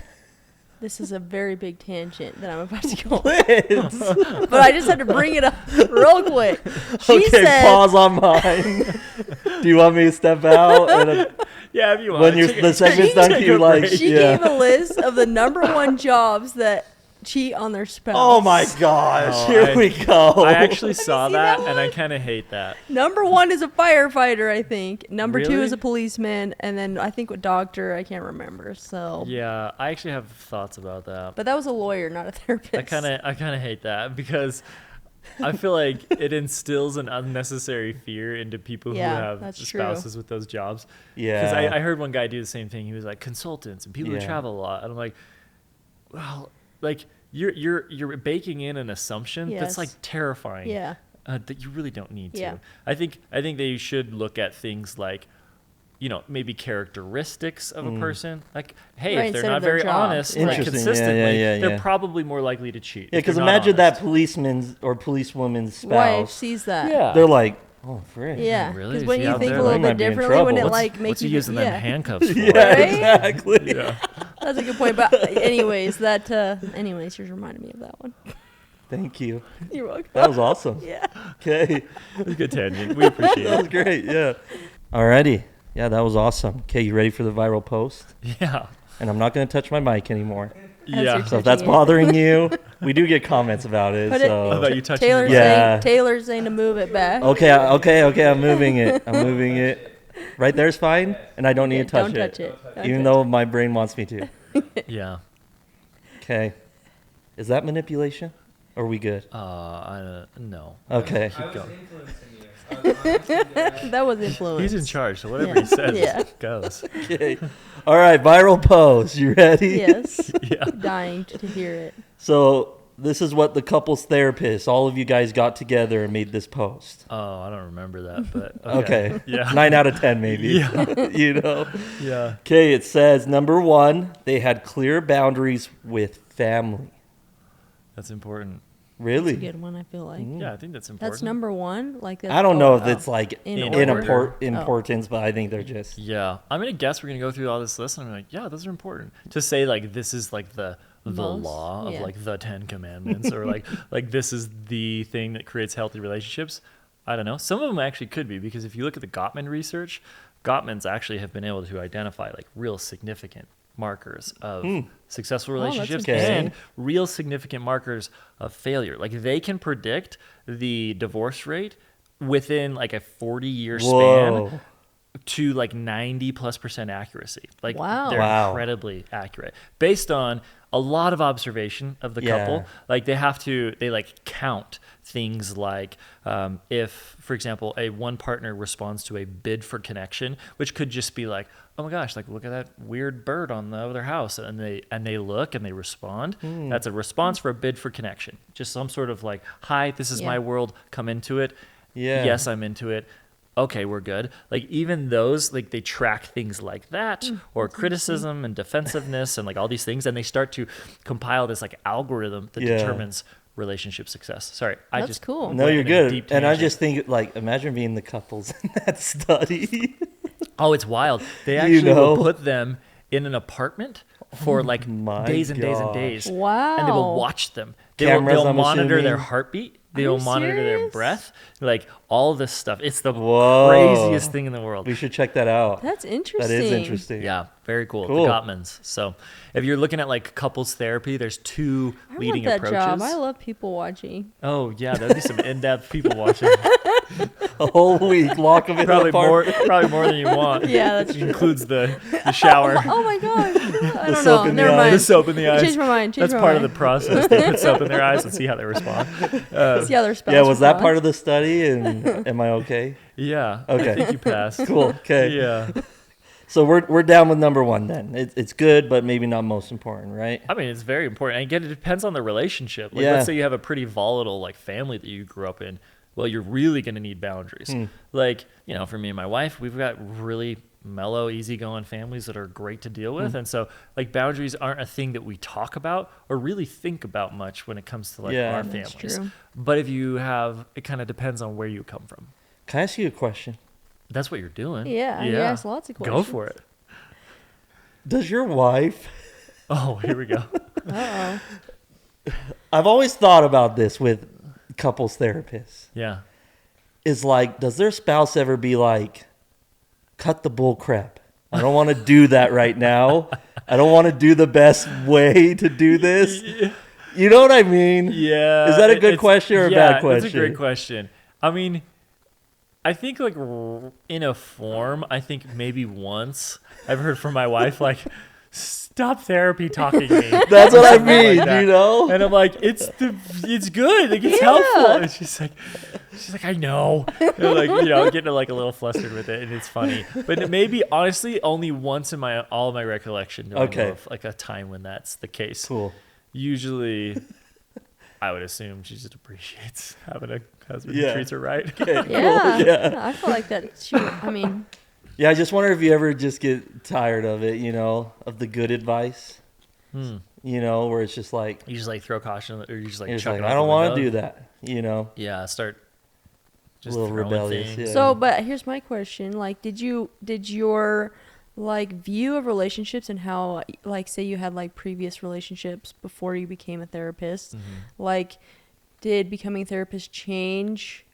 this is a very big tangent that I'm about to go on. Liz! But I just had to bring it up real quick. She Okay, said, pause on mine. Do you want me to step out? And, Yeah, if you want. when the segment's done, can you like, she yeah. gave a list of the number 1 jobs that cheat on their spouse. Oh my gosh, Oh, here we go. I actually saw seen that, that and I one? kind of hate that. Number 1 is a firefighter, I think. Number 2 Really? is a policeman, and then I think a doctor. I can't remember. So, Yeah, I actually have thoughts about that. but that was a lawyer, not a therapist. I kind of hate that because I feel like it instills an unnecessary fear into people Yeah, who have that's true. spouses with those jobs. Yeah. Because I heard one guy do the same thing. He was like consultants and people who Yeah. travel a lot, and I'm like, well, like you're baking in an assumption Yes. that's like terrifying. Yeah. That you really don't need to. Yeah. I think they should look at things like, you know, maybe characteristics of a person. Like, hey, Right, if they're instead not of their very job. honest, Right. like Interesting. Yeah, consistently, yeah, they're yeah. probably more likely to cheat. Yeah, if because they're not imagine that honest. policeman's or policewoman's Wife spouse. sees that. Yeah. They're like, oh, frick. Yeah. Really? Because Is when he you out think there? a little They might bit be in differently, when it trouble. like makes What's he you using them yeah. handcuffs for? Yeah, Right? exactly. Yeah. That's a good point. But anyways, anyways, just reminded me of that one. Thank you. You're welcome. That was awesome. Yeah. Okay. It's a good tangent. We appreciate That was it. great. Yeah. Alrighty. Yeah, that was awesome. Okay, you ready for the viral post? Yeah. And I'm not going to touch my mic anymore. you're Yeah. So if that's Touching it. bothering you, we do get comments about it. Put it- So. How about you touching Taylor's your Yeah. saying to move it back. Okay, I'm moving it. I'm moving it. Right there's fine, and I don't need Yeah, to touch don't it. touch it. Don't Even touch though my brain wants me to. Yeah. Okay. Is that manipulation? Or are we good? No. Okay. I was going. influencing you. I was honestly there. That was influence. He's in charge, so whatever Yeah. he says Yeah. goes. Okay. All right, viral post. You ready? Yes. Yeah. Dying to hear it. So this is what the couples therapist, all of you guys got together and made this post. Oh, I don't remember that, but Okay. Yeah. 9 out of 10 maybe. Yeah. You know? Yeah. Okay, it says number 1, they had clear boundaries with family. That's important. Really? That's a good one, I feel like. Yeah, I think that's important. That's number one. Like that's I don't know if it's like in order. importance, but I think they're just. Yeah, I'm gonna guess we're gonna go through all this list, and I'm like, yeah, those are important. To say like this is like the Most, law of yeah. like the 10 Commandments, or like this is the thing that creates healthy relationships. I don't know. Some of them actually could be, because if you look at the Gottman research, Gottmans actually have been able to identify like real significant markers of successful Oh, that's relationships interesting. and real significant markers of failure. Like they can predict the divorce rate within like a 40-year span Whoa. to like 90+% accuracy. Like Wow. they're Wow. incredibly accurate based on a lot of observation of the Yeah. couple. Like they like count things like if, for example, one partner responds to a bid for connection, which could just be like, oh my gosh, like look at that weird bird on the other house, and they look and they respond. That's a response for a bid for connection. Just some sort of like, hi, this is Yeah. my world, come into it. Yeah. Yes, I'm into it. Okay, we're good. Like even those, like they track things like that, or criticism and defensiveness and like all these things, and they start to compile this like algorithm that Yeah. determines relationship success. Sorry, I That's just cool. No, went you're in a good. deep And I tangent. just think, like, imagine being the couples in that study. Oh, it's wild. They You actually will know? put them in an apartment for like my days and days and gosh. days. Wow. And they will watch them. Cameras, They'll I'm monitor their assuming? heartbeat. Are They'll you monitor their serious? breath. Like all this stuff. It's the Whoa. craziest thing in the world. We should check that out. That's That interesting. is interesting. Yeah, very cool. Cool. The Gottmans. So if you're looking at like couples therapy, there's two I leading want that approaches. job. I love people watching. Oh yeah, that'd be some in-depth people watching. A whole week, lock them in Probably the more, apartment. probably more than you want. Yeah, that's It true. includes the shower. Oh my gosh. I don't soap know. in the Never eyes. mind. The soap in the eyes. Change my mind. Change That's my part of mind. the process. They put soap in their eyes and see how they respond. See how their spouse Yeah, was that responds. part of the study? And am I okay? Yeah. Okay. I think you passed. Cool. Okay. Yeah. So we're down with number one then. It's good, but maybe not most important, right? I mean, it's very important. And again, it depends on the relationship. Like, Yeah. let's say you have a pretty volatile like family that you grew up in. Well, you're really going to need boundaries. Like, you know, for me and my wife, we've got really mellow, easygoing families that are great to deal with. And so, like, boundaries aren't a thing that we talk about or really think about much when it comes to like Yeah. our That's families. true. But if you have, it kind of depends on where you come from. Can I ask you a question? That's what you're doing. Yeah, you asked lots of Go questions. for it. Does your wife? Oh, here we go. Uh-oh. I've always thought about this with couples therapists. Yeah. Is like, does their spouse ever be like, cut the bull crap? I don't want to do that right now. I don't want to do the best way to do this. You know what I mean? Yeah. Is that a good question or a bad It's a question? great question. I mean, I think like in a form, I think maybe once I've heard from my wife like, stop therapy talking to me. That's what I Something like mean, that. you know? And I'm like, it's good. Like it's Yeah. helpful. And she's like, I know. And like, you know, getting like a little flustered with it, and it's funny. But it maybe honestly only once in all of my recollection do I Okay. know of like a time when that's the case. Cool. Usually, I would assume she just appreciates having a husband who Yeah. treats her right. Yeah. Yeah. I feel like that. I mean, Yeah, I just wonder if you ever just get tired of it, you know, of the good advice, you know, where it's just like, You just like throw caution, or you just like it's chuck like it out I the don't want to window. do that, you know? Yeah, start just A little throwing rebellious, things. yeah. so, but here's my question. Like, did your like view of relationships and how, like, say you had like previous relationships before you became a therapist, like, did becoming a therapist change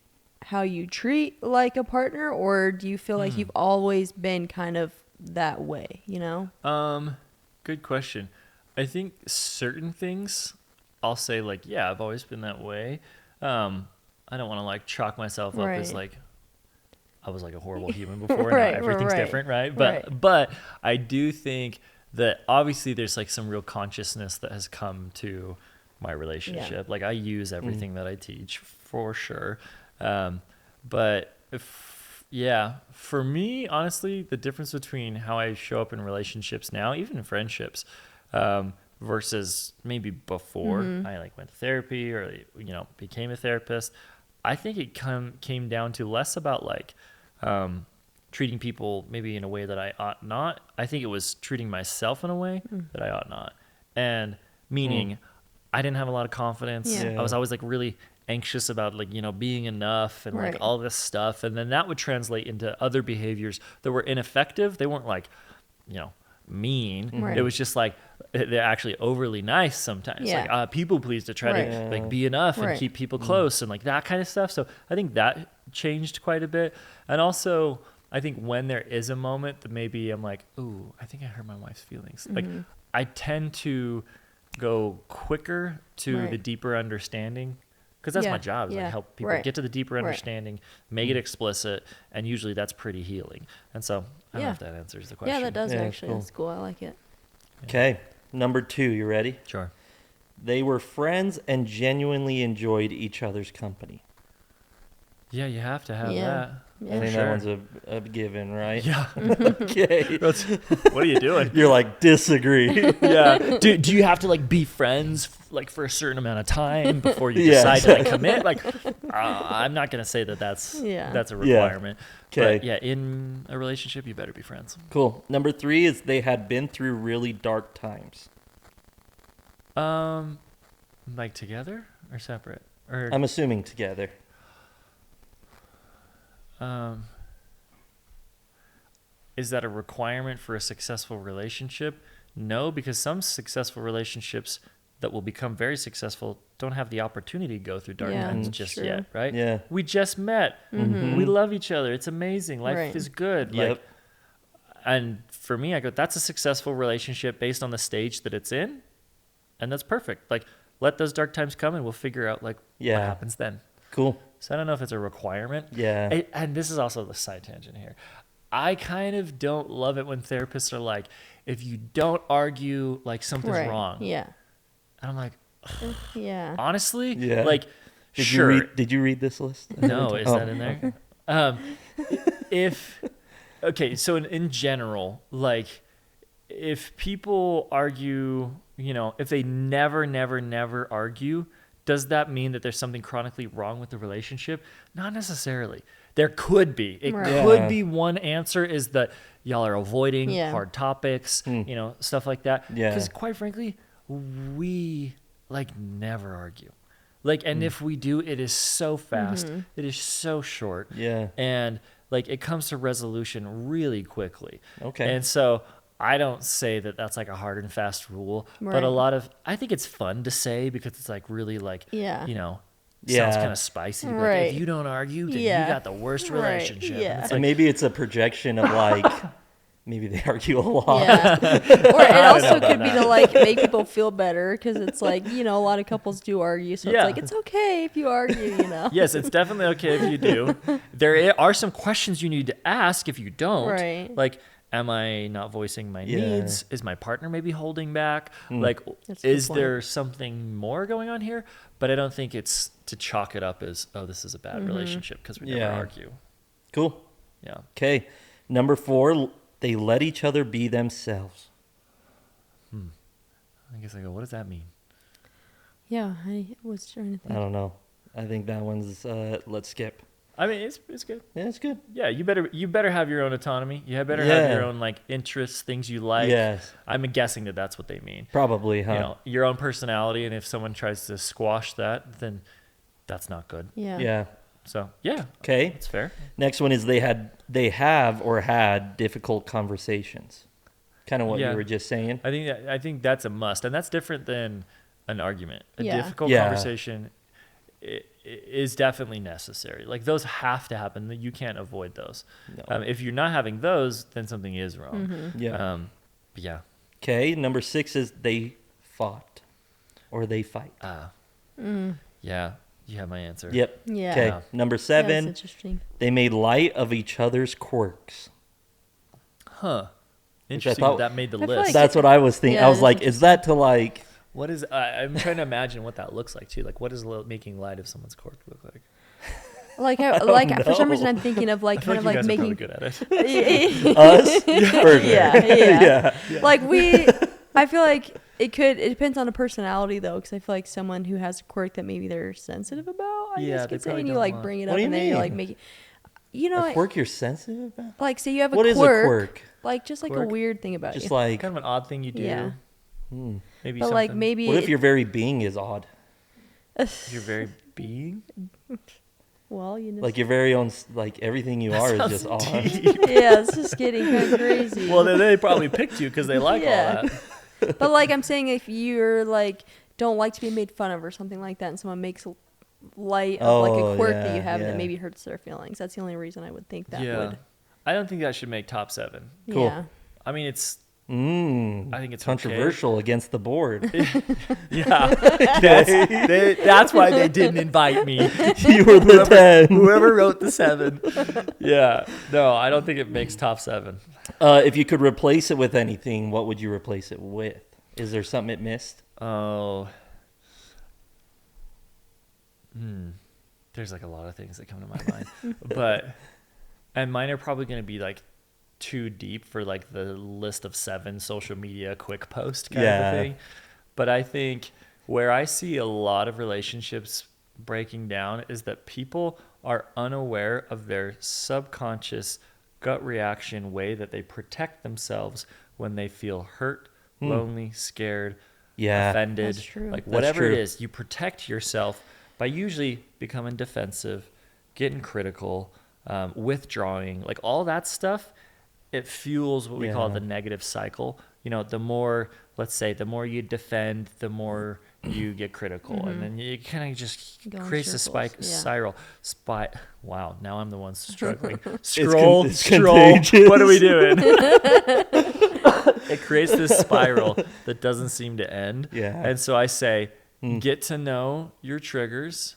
how you treat like a partner, or do you feel like you've always been kind of that way, you know? Good question. I think certain things I'll say like, yeah, I've always been that way. I don't want to like chalk myself up as Right. like I was like a horrible human before. Right, and now everything's right. different, right? Right. But I do think that obviously there's like some real consciousness that has come to my relationship. Like I use everything that I teach for sure. But yeah, for me, honestly, the difference between how I show up in relationships now, even in friendships, versus maybe before I like went to therapy or, you know, became a therapist, I think it came down to less about like treating people maybe in a way that I ought not. I think it was treating myself in a way that I ought not. And meaning I didn't have a lot of confidence. Yeah. I was always like really anxious about like, being enough and Right. like all this stuff. And then that would translate into other behaviors that were ineffective. They weren't like, mean. Right. It was just like they're actually overly nice sometimes. Yeah. Like people please to try Right. to like be enough and Right. keep people close and like that kind of stuff. So I think that changed quite a bit. And also I think when there is a moment that maybe I'm like, ooh, I think I hurt my wife's feelings. Like I tend to go quicker to Right. the deeper understanding because that's Yeah, my job is yeah, like help people right. get to the deeper Right. understanding, make it explicit, and usually that's pretty healing. And so I don't know Yeah. if that answers the question. Yeah, that does Yeah, actually. cool. That's cool. I like it. Okay. Number 2, you ready? Sure. They were friends and genuinely enjoyed each other's company. Yeah, you have to have Yeah. that. Yeah. I think Sure. that one's a given, right? Yeah. Okay. What are you doing? You're like, disagree. Yeah. Do you have to like be friends like for a certain amount of time before you Yeah. decide to like commit? Like, I'm not gonna say that that's a Yeah. requirement. Okay. But yeah, in a relationship, you better be friends. Cool. Number 3 is they had been through really dark times. Like together or separate? Or I'm assuming together. Is that a requirement for a successful relationship? No, because some successful relationships that will become very successful don't have the opportunity to go through dark Yeah, times that's just true. yet, right? Yeah. We just met. We love each other. It's amazing. Life Right. is good. Yep. Like, and for me, I go, that's a successful relationship based on the stage that it's in, and that's perfect. Like, let those dark times come, and we'll figure out like Yeah. what happens then. Cool. So I don't know if it's a requirement. Yeah. And this is also the side tangent here. I kind of don't love it when therapists are like, if you don't argue, like something's Right. wrong. Yeah. And I'm like, Yeah. honestly, Yeah. like, Did sure. Did you read this list? No, is Oh, that in there? Okay, so in general, like, if people argue, if they never argue, does that mean that there's something chronically wrong with the relationship? Not necessarily. There could be. It Right. Yeah. could be one answer is that y'all are avoiding Yeah. hard topics, stuff like that. Yeah. Because quite frankly, we like never argue. Like, and if we do, it is so fast. It is so short. Yeah. And like it comes to resolution really quickly. Okay. And so I don't say that that's like a hard and fast rule, but Right. a lot of, I think it's fun to say because it's like really like, Yeah. sounds Yeah. kind of spicy. Like, Right. if you don't argue, then Yeah. you got the worst Right. relationship. Yeah. And it's And like, maybe it's a projection of like, maybe they argue a lot. Yeah. Or it also know could be to like make people feel better because it's like, a lot of couples do argue. So Yeah. it's like, it's okay if you argue. yes, it's definitely okay if you do. There are some questions you need to ask if you don't. Right. Like, am I not voicing my Yeah. needs? Is my partner maybe holding back? Like, That's a good is point. there something more going on here? But I don't think it's to chalk it up as, oh, this is a bad relationship because we never Yeah. argue. Cool. Yeah. Okay. Number 4, they let each other be themselves. I guess I go, what does that mean? Yeah, I was trying to I think. don't know. I think that one's let's skip. I mean, it's good. Yeah, it's good. Yeah, you better have your own autonomy. You better have Yeah. your own like interests, things you like. Yes. I'm guessing that that's what they mean. Probably, huh? Your own personality, and if someone tries to squash that, then that's not good. Yeah. Yeah. So yeah, Okay. it's fair. Next one is they have or had difficult conversations. Kind of what Yeah. you were just saying. I think that's a must, and that's different than an argument. A Yeah. difficult Yeah. conversation is definitely necessary. Like those have to happen. You can't avoid those. No. If you're not having those, then something is wrong. Yeah. But yeah. Okay. Number 6 is they fought or they fight. Yeah. You have my answer. Yep. Yeah. Okay. Yeah. Number Yeah, that's 7, interesting. they made light of each other's quirks. Huh. I Interesting thought- that made the I feel list. like- That's what I was thinking. Yeah, I was it like, is is that to like, What is? I'm trying to imagine what that looks like too. Like, what does making light of someone's cork look like? For some reason I'm thinking of like kind of like you guys making are probably good at it. us? For sure. Yeah. Yeah. like I feel like it depends on the personality though, because I feel like someone who has a quirk that maybe they're sensitive about, I Yeah, guess they could say, probably and you don't like want- bring it What up do you and then you're like mean? making, A quirk you're sensitive about? like say you have What a is a quirk, quirk? like just like a Quirk? weird thing about Just you. like, Kind of an odd thing you do. Yeah. Maybe But like something- maybe What if your very being is odd? your very being. well, you know. Like your very own, like everything you are is just odd. Yeah, it's just getting kind of crazy. Well, then they probably picked you because they like Yeah. all that. But like I'm saying, if you're like don't like to be made fun of or something like that, and someone makes light of like a quirk that you have, and it maybe hurts their feelings. That's the only reason I would think that would. I don't think that should make top 7. Cool. Yeah. I mean, it's. I think it's controversial against the board. Yeah, that's why they didn't invite me. You were the 10. Whoever wrote the 7. Yeah, no, I don't think it makes top 7. If you could replace it with anything, what would you replace it with? Is there something it missed? Oh, there's like a lot of things that come to my mind, and mine are probably going to be like too deep for like the list of 7 social media quick post kind of a thing. But I think where I see a lot of relationships breaking down is that people are unaware of their subconscious gut reaction way that they protect themselves when they feel hurt, lonely, scared, offended, That's true. like That's whatever it true. is. You protect yourself by usually becoming defensive, getting critical, withdrawing, like all that stuff. It fuels what we call the negative cycle. You know, the more, let's say, the more you defend, the more you get critical, and then you kind of just Go in creates a circles, spiral. Wow, now I'm the one struggling. It's Scroll. contagious. What are we doing? It creates this spiral that doesn't seem to end. Yeah. And so I say, get to know your triggers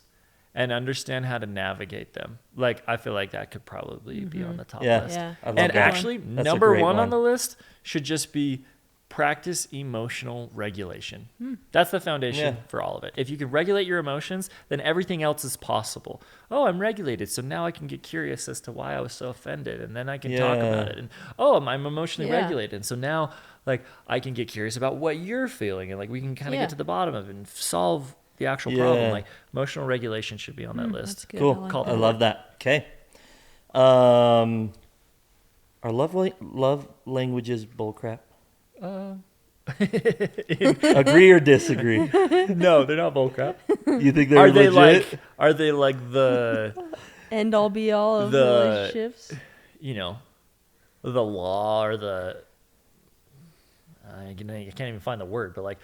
and understand how to navigate them. Like, I feel like that could probably be on the top list. Yeah. I love And that. actually, That's a number great 1 on the list should just be practice emotional regulation. That's the foundation for all of it. If you can regulate your emotions, then everything else is possible. Oh, I'm regulated, so now I can get curious as to why I was so offended, and then I can talk about it. And I'm emotionally regulated, and so now like I can get curious about what you're feeling, and like we can kind of get to the bottom of it and solve the actual problem. Like emotional regulation should be on that list. That's good. Cool. I, like I that. love that. Okay. Are love languages bullcrap? Agree or disagree? No, they're not bullcrap. You think they're legit? Are they like the End all be all of The- relationships. the law or the I can't even find the word, but like,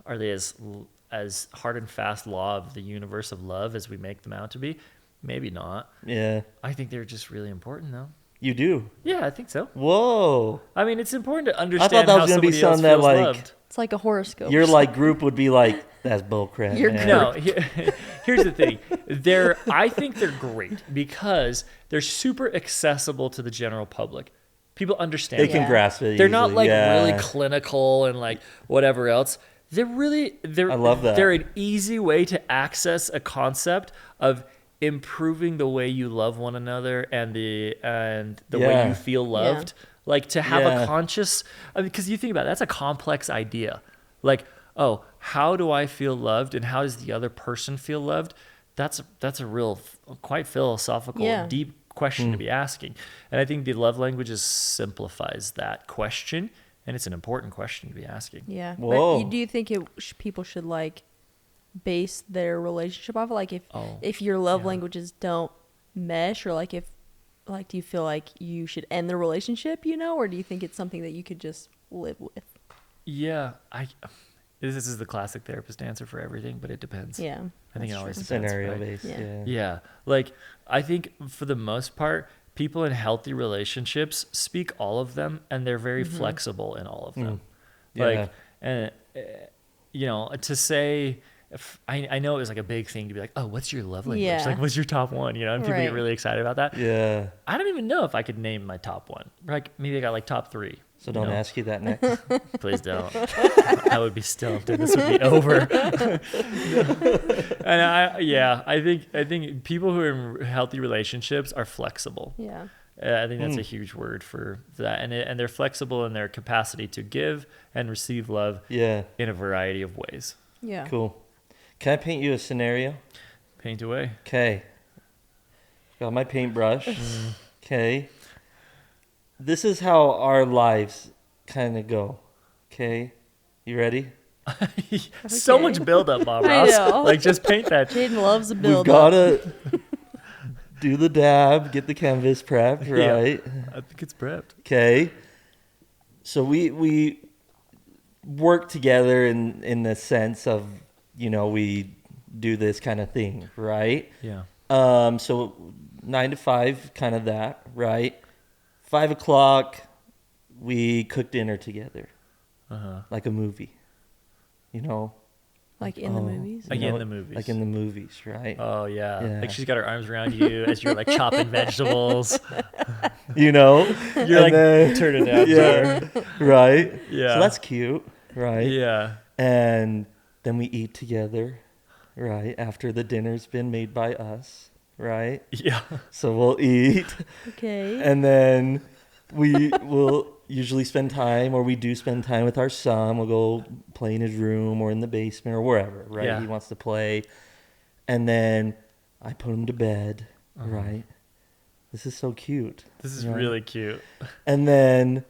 are they as hard and fast law of the universe of love as we make them out to be? Maybe not. Yeah. I think they're just really important, though. You do? Yeah, I think so. Whoa. I mean, it's important to I understand thought that how was gonna be somebody else something that feels like loved. It's like a horoscope. your like group would be like, that's bullcrap. Your man. No, here's the thing. I think they're great because they're super accessible to the general public. People understand. They them. can grasp it. They're not easily. like really clinical and like whatever else. They're I love that. They're an easy way to access a concept of improving the way you love one another and the way you feel loved. Like to have a conscious, because you think about it, that's a complex idea. Like, oh, how do I feel loved and how does the other person feel loved? That's a real, quite philosophical, deep question to be asking. And I think the love languages simplifies that question, and it's an important question to be asking. Yeah. Whoa. But do you think people should like base their relationship off of like if your love languages don't mesh, or like if like do you feel like you should end the relationship, or do you think it's something that you could just live with? Yeah, this is the classic therapist answer for everything, but it depends. Yeah. I think it that's always true. depends. Scenario right? based. Yeah. Yeah, like I think for the most part, people in healthy relationships speak all of them, and they're very flexible in all of them. Yeah. Like, and to say, I know it was like a big thing to be like, oh, what's your love language? Yeah. Like, what's your top one? And people get really excited about that. Yeah. I don't even know if I could name my top one. Like maybe I got like top 3. So don't ask you that next. Please don't. I would be stumped and this would be over. And I think people who are in healthy relationships are flexible. Yeah. I think that's a huge word for that, and they're flexible in their capacity to give and receive love. Yeah. In a variety of ways. Yeah. Cool. Can I paint you a scenario? Paint away. Okay. Got my paintbrush. Okay. This is how our lives kind of go. Okay. You ready? So much buildup, Bob I Ross. know. Like, just paint that. Jaden loves a We've build got up. to do the dab, get the canvas prepped, Yeah. right? I think it's prepped. Okay. So we work together in the sense of, we do this kind of thing, right? Yeah. So 9 to 5, kind of that, right? 5 o'clock, we cook dinner together, like a movie, Like in the movies. Like You know, in the movies. Like in the movies, right? Oh yeah. Yeah. Like she's got her arms around you as you're like chopping vegetables. You're You're like turn it down. yeah, right. Yeah. So that's cute, right? Yeah. And then we eat together, right? After the dinner's been made by us, right? Yeah. So we'll eat, Okay. and then we will usually spend time, or we do spend time with our son. We'll go play in his room or in the basement or wherever, right? Yeah. He wants to play. And then I put him to bed, right? This is so cute. This is right? really cute. And then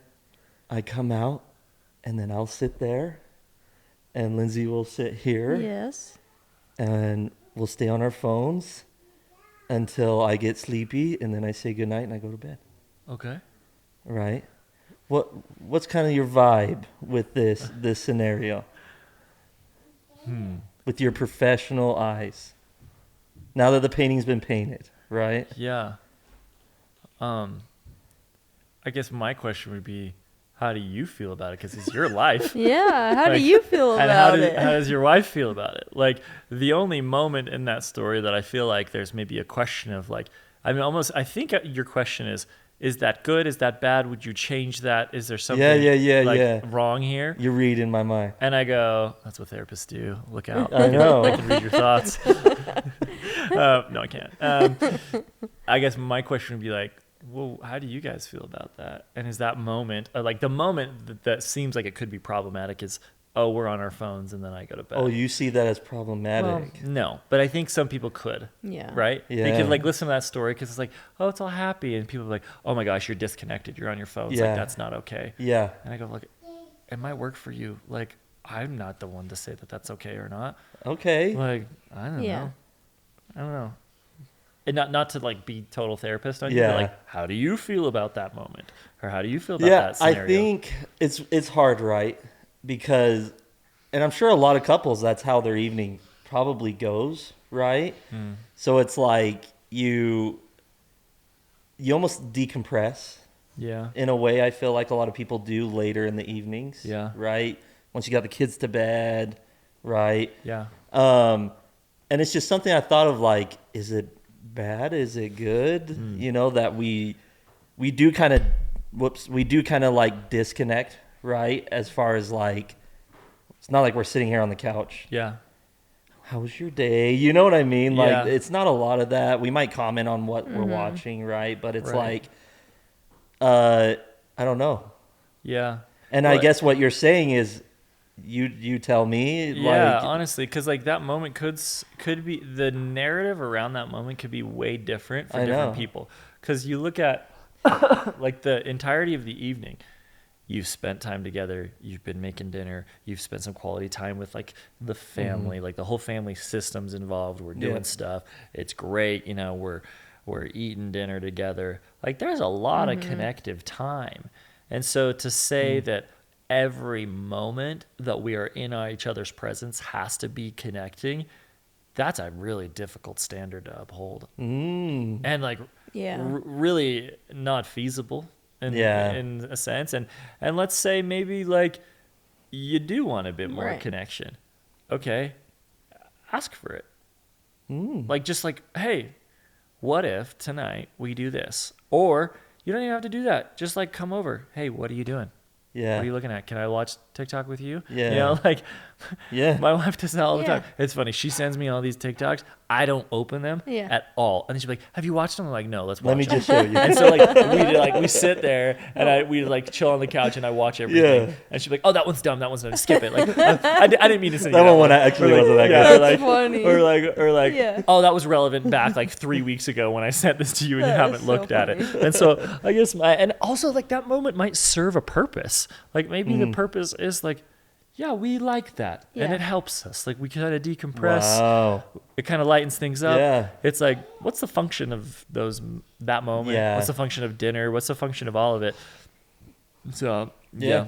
I come out, and then I'll sit there, and Lindsie will sit here, Yes. and we'll stay on our phones until I get sleepy, and then I say goodnight and I go to bed, Okay. right? What's kind of your vibe with this scenario? With your professional eyes, now that the painting's been painted, right? Yeah. I guess my question would be, how do you feel about it? Because it's your life. Yeah. How do Like, you feel And about it? how does your wife feel about it? Like, the only moment in that story that I feel like there's maybe a question of like, I mean, I think your question is that good? Is that bad? Would you change that? Is there something Yeah. wrong here? You're reading my mind. And I go, that's what therapists do. Look out. I know. I can read your thoughts. No, I can't. I guess my question would be like, well, how do you guys feel about that? And is that moment, like the moment that seems like it could be problematic is, oh, we're on our phones and then I go to bed. Oh, you see that as problematic. No, but I think some people could. Yeah. Right? They Yeah. could like listen to that story because it's like, oh, it's all happy. And people are like, oh my gosh, you're disconnected. You're on your phone. It's Yeah. like, that's not okay. Yeah. And I go, look, it might work for you. Like, I'm not the one to say that that's okay or not. Okay. Like, I don't Yeah. know. I don't know. And not to like be total therapist on you, Yeah. but like, how do you feel about that moment? Or how do you feel about Yeah, that scenario? I think it's hard, right? Because, and I'm sure a lot of couples, that's how their evening probably goes, right? So it's like you almost decompress Yeah. in a way. I feel like a lot of people do later in the evenings. Yeah. Right. Once you got the kids to bed, right? Yeah. And it's just something I thought of, like, is it bad? Is it good? That we do kind of like disconnect, right? As far as like, it's not like we're sitting here on the couch. Yeah. How was your day? You know what I mean? Like, Yeah. it's not a lot of that. We might comment on what we're watching, right? But it's Right. like, I don't know. Yeah. And I guess what you're saying is, you tell me. Yeah, like, honestly, because like that moment could be, the narrative around that moment could be way different for I different know. people. Because you look at like the entirety of the evening, you've spent time together, you've been making dinner, you've spent some quality time with like the family, like the whole family system's involved. We're doing Yeah. stuff. It's great, we're eating dinner together. Like there's a lot of connective time, and so to say that every moment that we are in each other's presence has to be connecting, that's a really difficult standard to uphold. And like Yeah. really not feasible in a sense. And let's say maybe like you do want a bit more Right. connection. Okay, ask for it. Like just like, hey, what if tonight we do this? Or you don't even have to do that. Just like come over. Hey, what are you doing? Yeah. What are you looking at? Can I watch TikTok with you? Yeah. Like, Yeah. my wife does that all the Yeah. time. It's funny. She sends me all these TikToks. I don't open them Yeah. at all. And then she's like, have you watched them? I'm like, no, let's watch Let me them. just show you. And so we sit there and we like chill on the couch and I watch everything. Yeah. And she's like, oh, that one's dumb. That one's dumb. Skip it. Like, I didn't mean to send you That that one actually wasn't that yeah, good. or That's like, funny. Or like, Yeah. oh, that was relevant back like 3 weeks ago when I sent this to you and you That haven't is so looked at it. funny. And so I guess and also like that moment might serve a purpose. Like maybe the purpose is like, yeah, we like that. And Yeah. it helps us. Like we kind of decompress. Wow. It kind of lightens things up. Yeah. It's like, what's the function of that moment? Yeah. What's the function of dinner? What's the function of all of it? So, Yeah.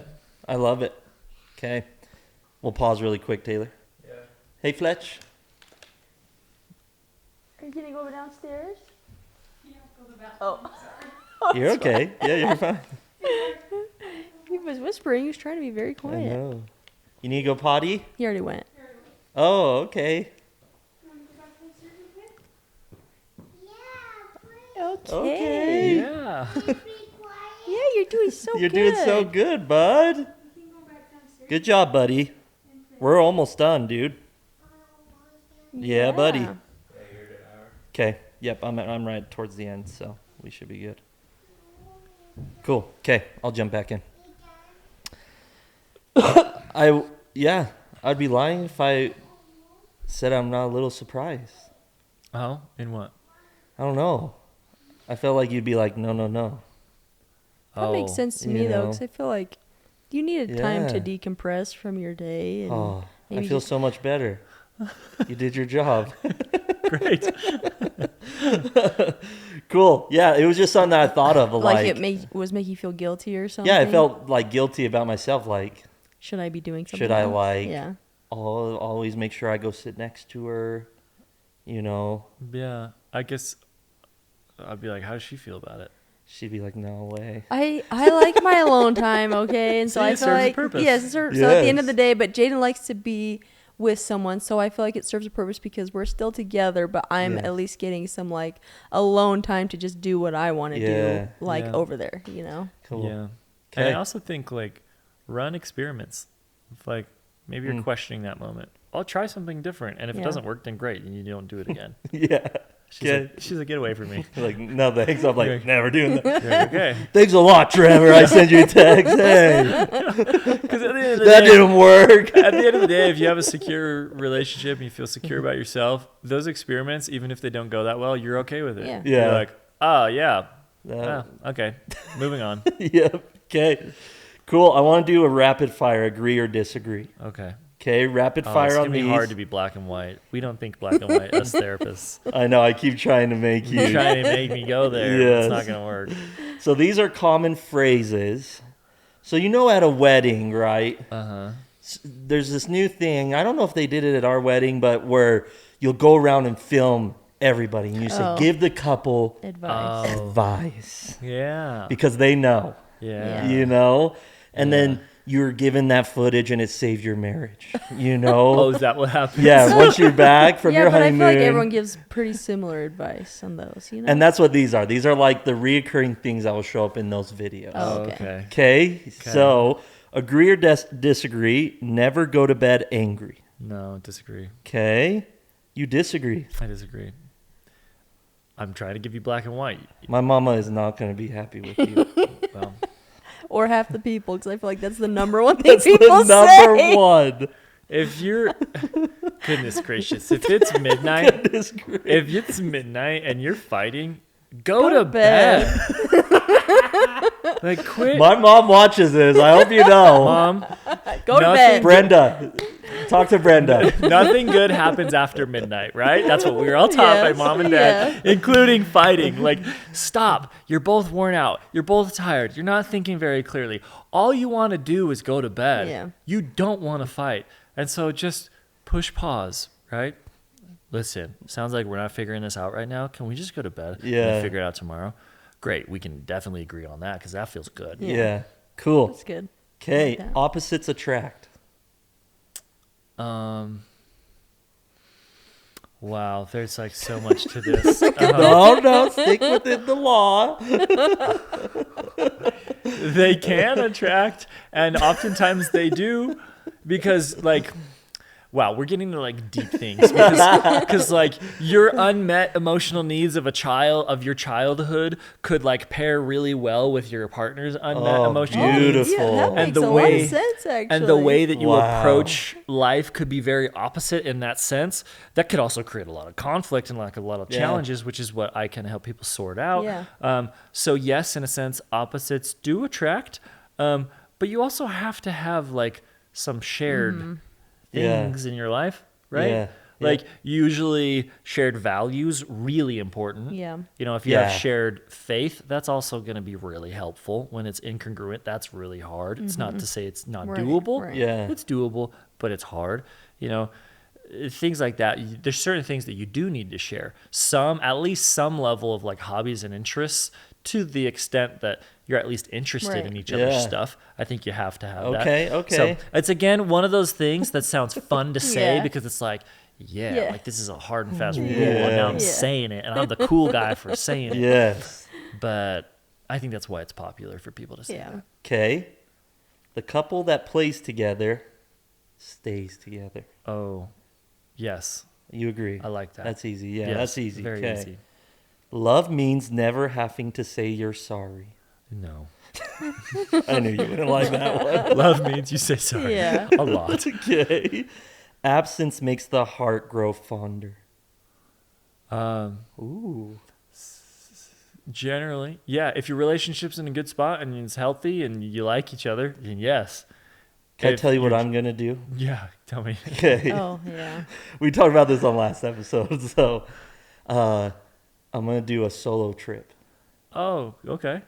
I love it. Okay. We'll pause really quick, Taylor. Yeah. Hey, Fletch. Are you gonna go downstairs? You're okay. Yeah, you're fine. He was whispering. He was trying to be very I quiet. know. You need to go potty? He already went. Oh, okay. Okay. yeah. Yeah, you're doing so You're good. doing so good, bud. Good job, buddy. We're almost done, dude. Yeah, buddy. Yeah, you're at an hour. Okay. Yep, I'm right towards the end, so we should be good. Cool. Okay, I'll jump back in. I'd be lying if I said I'm not a little surprised. Oh, in what? I don't know. I felt like you'd be like, no. That makes sense to you me, though, know. because I feel like you needed time to Yeah. decompress from your day. And Oh, I maybe feel just- so much better. You did your job. Great. Cool. Yeah, it was just something that I thought of. like it was making you feel guilty or something. Yeah, I felt like guilty about myself. Like, Should I be doing something? should I else? like Yeah. I'll always make sure I go sit next to her, you know? Yeah. I guess I'd be like, how does she feel about it? She'd be like, no way. I like my alone time, okay, and so See, I it feel serves a like purpose. yes, so at the end of Yes. the day, but Jaiden likes to be with someone, so I feel like it serves a purpose because we're still together, but I'm Yes. at least getting some like alone time to just do what I want to Yeah. do, like Yeah. over there, you know. Cool. Yeah. And Okay. I also think like run experiments. If, like maybe you're questioning that moment. I'll try something different. And if it Yeah. doesn't work, then great. And you don't do it again. Yeah. She's like, get away from me. Like, no thanks. I'm like, Okay. never doing that. You're like, okay. Thanks a lot, Trevor. I sent you a text. Hey, Because at the end of the that day, didn't work. at the end of the day, if you have a secure relationship and you feel secure about yourself, those experiments, even if they don't go that well, you're okay with it. Yeah. Yeah. You're like, oh yeah. That- Oh, okay. Moving on. Yep. Okay. Cool. I want to do a rapid fire, agree or disagree. Okay. Okay, rapid Oh, fire it's on gonna be these. hard to be black and white. We don't think black and white as therapists. I know. I keep trying to make You're you. trying to make me go there. But Yes. It's not gonna work. So these are common phrases. So you know, at a wedding, right? Uh-huh. There's this new thing. I don't know if they did it at our wedding, but where you'll go around and film everybody, and you say, Oh. "Give the couple Advice. Oh. advice," Yeah. because they know, Yeah. you know. And Yeah. then you're given that footage, and it saved your marriage. You know. Oh, is that what happens? Yeah. Once you're back from Yeah, your but I honeymoon. feel like everyone gives pretty similar advice on those, you know. And that's what these are. These are like the reoccurring things that will show up in those videos. Oh, Okay. okay. Okay, so agree or disagree, never go to bed angry. No, disagree. Okay, you disagree. I disagree. I'm trying to give you black and white. My mama is not going to be happy with you. Well, Or half the people, because I feel like that's the number one thing That's people the number say. one. if you're, goodness gracious, if it's midnight, Disagree. if it's midnight and you're fighting, go to bed. Like, quit. My mom watches this. I hope you know. Mom, Go to Nothing- bed. Brenda, talk to Brenda. nothing good happens after midnight, right? That's what we were all taught by Yes, mom and dad, including fighting. Like, stop. You're both worn out. You're both tired. You're not thinking very clearly. All you want to do is go to bed. Yeah. You don't want to fight. And so just push pause, right? Listen, sounds like we're not figuring this out right now. Can we just go to bed Yeah. and figure it out tomorrow? Great. We can definitely agree on that because that feels good. Yeah, cool. That's good. Okay, like that. opposites attract. Wow, there's like so much to this. No, stick within the law. They can attract, and oftentimes they do, because like, wow, we're getting to like deep things because like your unmet emotional needs of your childhood could like pair really well with your partner's unmet Oh, emotional needs. beautiful. Yeah, that And makes the a lot way- of sense, actually. And the way that you Wow. approach life could be very opposite in that sense. That could also create a lot of conflict and like a lot of Yeah. challenges, which is what I can help people sort out. Yeah. So yes, in a sense, opposites do attract, but you also have to have like some shared Mm-hmm. things in your life, right? Yeah. Like usually shared values, really important. Yeah. You know, if you Yeah. have shared faith, that's also going to be really helpful. When it's incongruent, that's really hard. It's not to say it's not Right, doable. right. Yeah. It's doable, but it's hard. You know, things like that. There's certain things that you do need to share. At least some level of like hobbies and interests, to the extent that you're at least interested Right. in each other's Yeah. stuff. I think you have to have that. Okay. So it's again one of those things that sounds fun to say Yeah. because it's like, Yeah. like this is a hard and fast rule, Yeah. and now I'm Yeah. saying it, and I'm the cool guy for saying it. Yes. But I think that's why it's popular for people to say Yeah. that. Okay. The couple that plays together stays together. Oh, yes, You agree? I like that. That's easy. Yeah, Yes, that's easy. Very Okay. easy. Love means never having to say you're sorry. No, I knew you wouldn't like that one. love means you say sorry. Yeah. A lot. Okay. Absence makes the heart grow fonder. Ooh. Generally, yeah. If your relationship's in a good spot and it's healthy and you like each other, then yes. Can I If tell you what you're- I'm going to do? Yeah, tell me. Okay. Oh, yeah. We talked about this on last episode. So I'm going to do a solo trip. Oh, okay.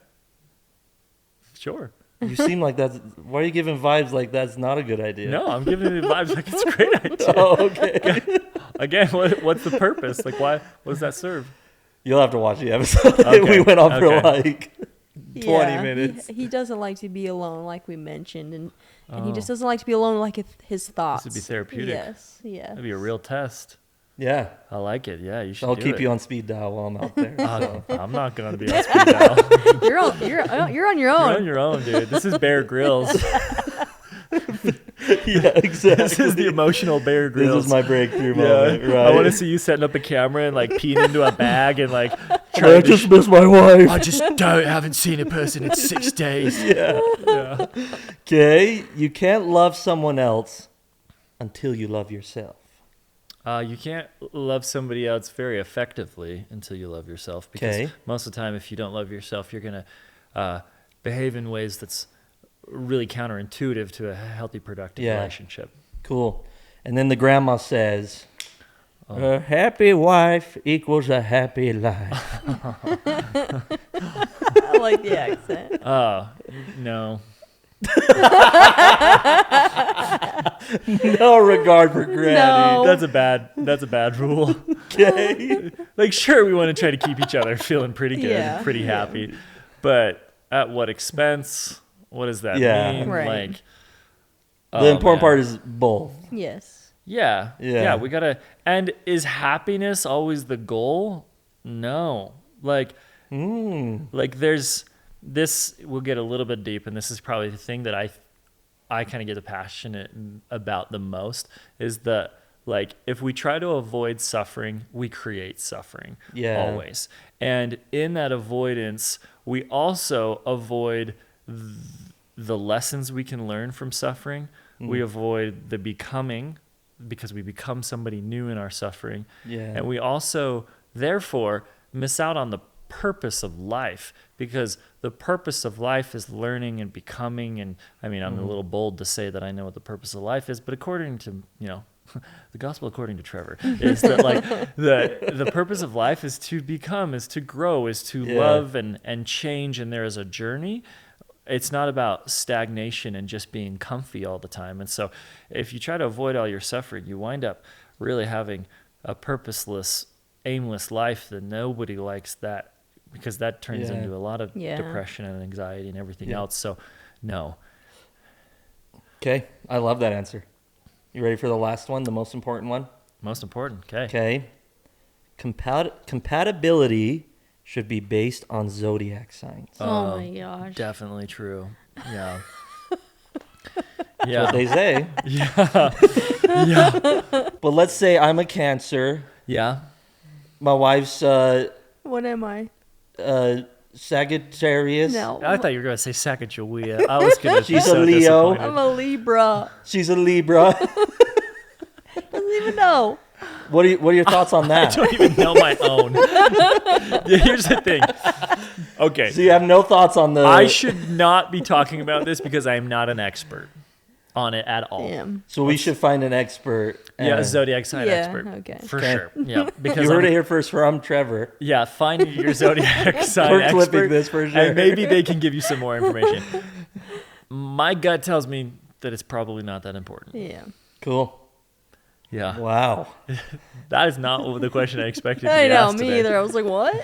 Sure. You seem like that's. Why are you giving vibes like that's not a good idea? No, I'm giving you vibes like it's a great idea. Oh, okay. Again, what's the purpose? Like, why? What does that serve? You'll have to watch the episode. Okay, We went on for okay. like 20 Yeah, minutes. He doesn't like to be alone, like we mentioned, and he just doesn't like to be alone, like his thoughts. This would be therapeutic. Yes, yeah. That'd be a real test. Yeah. I like it. Yeah, you should. I'll do keep it. you on speed dial while I'm out there. So. I'm not gonna be on speed dial. You're on your You're on own. your own, dude. This is Bear Grylls. Yeah, exactly. This is the emotional Bear This Grylls. is my breakthrough Yeah, moment, right? I want to see you setting up a camera and like peeing into a bag and like I trying to. just miss my wife. I just haven't seen a person in 6 days. Yeah. Yeah. Okay, you can't love someone else until you love yourself. You can't love somebody else very effectively until you love yourself. Because Okay. most of the time, if you don't love yourself, you're going to behave in ways that's really counterintuitive to a healthy, productive Yeah. relationship. Cool. And then the grandma says, Oh. a happy wife equals a happy life. I like the accent. No. No regard for granny. No. That's a bad rule. Okay. Like, sure, we want to try to keep each other feeling pretty good, Yeah. pretty happy, but at what expense? What does that Yeah. mean? Right. Like, The important part is both. Yes. yeah, Yeah. we gotta. And is happiness always the goal? No. Like there's this. We'll get a little bit deep, and this is probably the thing that I kind of get passionate about the most is that, like, if we try to avoid suffering, we create suffering. Yeah. Always. And in that avoidance, we also avoid the lessons we can learn from suffering. We avoid the becoming, because we become somebody new in our suffering. Yeah. And we also, therefore, miss out on the purpose of life, because the purpose of life is learning and becoming. And I mean, I'm a little bold to say that I know what the purpose of life is, but according to, the gospel according to Trevor is that, like, the purpose of life is to become, is to grow, is to love and change. And there is a journey. It's not about stagnation and just being comfy all the time. And so if you try to avoid all your suffering, you wind up really having a purposeless, aimless life that nobody likes, that, because that turns into a lot of depression and anxiety and everything else. So no. Okay. I love that answer. You ready for the last one, the most important one? Most important. Okay. Okay. Compatibility should be based on zodiac signs. Oh my gosh. Definitely true. Yeah. What Yeah. they say. Yeah. But let's say I'm a Cancer. Yeah. My wife's What am I? Sagittarius. No. I thought you were going to say Sacagawea. I was going to be She's a so Leo. disappointed. I'm a Libra. She's a Libra. Doesn't even know. What are your thoughts on I that? don't even know my own. Yeah, here's the thing. Okay. So you have no thoughts on the. I should not be talking about this because I am not an expert. on it at all. Damn. So we should find an expert. Yeah, a and- zodiac sign Yeah, expert. okay. For Okay. sure. Yeah. Because You heard it here first from Trevor. Yeah, find your zodiac sign We're expert. clipping this for sure. And maybe they can give you some more information. My gut tells me that it's probably not that important. Yeah. Cool. Yeah. Wow. That is not the question I expected to I be know, asked me today. either. I was like, what?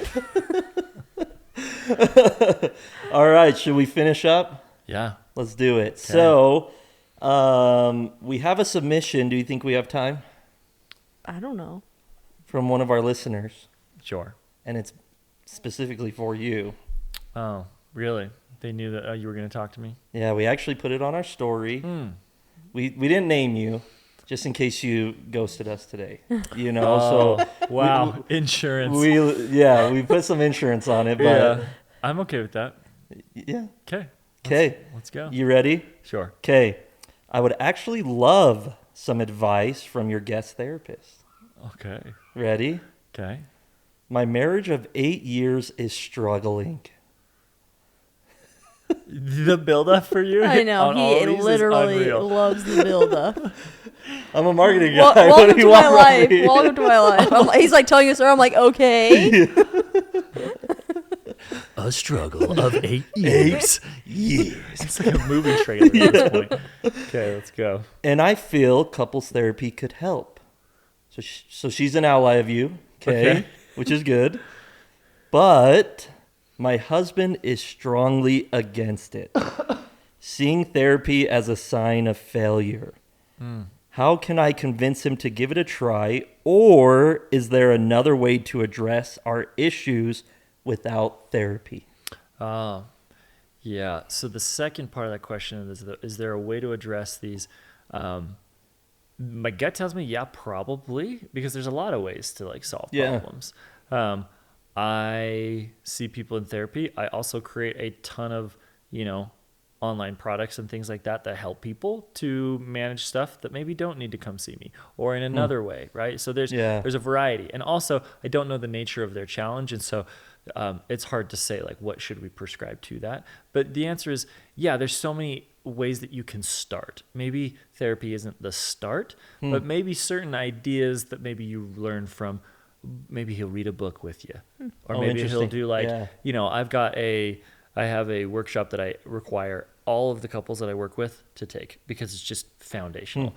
All right. Should we finish up? Yeah. Let's do it. So, we have a submission. Do you think we have time? I don't know. From one of our listeners, Sure. and it's specifically for you. Oh, really? They knew that you were going to talk to me? Yeah, we actually put it on our story. Hmm. We didn't name you, just in case you ghosted us today. You know, Oh, so wow. Insurance. we put some insurance on it, yeah. but I'm okay with that. yeah. Okay. Okay, Let's go. you ready? Sure. Okay, I would actually love some advice from your guest therapist. Okay. Ready? Okay. My marriage of 8 years is struggling. The build-up for you? I know. on all He these is literally unreal. loves the build-up. I'm a marketing guy. What Welcome do to you my want life. from me? Welcome to my life. He's like telling us, I'm like, okay. A struggle of 8 years. Years. It's like a movie trailer at this point. Okay, let's go. And I feel couples therapy could help. So she's an ally of you, okay, which is good. But my husband is strongly against it, seeing therapy as a sign of failure. How can I convince him to give it a try, or is there another way to address our issues without therapy? Oh, yeah. So the second part of that question is there a way to address these? My gut tells me, yeah, probably, because there's a lot of ways to like solve Yeah. problems. I see people in therapy. I also create a ton of, online products and things like that help people to manage stuff that maybe don't need to come see me, or in another way, right? So there's a variety. And also, I don't know the nature of their challenge, and so it's hard to say like what should we prescribe to that. But the answer is, yeah, there's so many ways that you can start. Maybe therapy isn't the start, but maybe certain ideas that maybe you learn from, maybe he'll read a book with you, or maybe he'll do like, I have a workshop that I require all of the couples that I work with to take, because it's just foundational.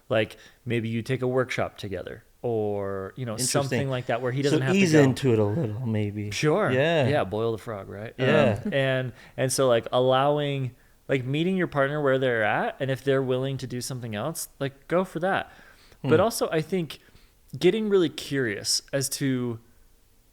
Like maybe you take a workshop together, or something like that, where he doesn't have to ease go. into it a little, maybe. Sure. Yeah. Yeah. Boil the frog, right? Yeah. And so like allowing, like meeting your partner where they're at, and if they're willing to do something else, like go for that. But also I think getting really curious as to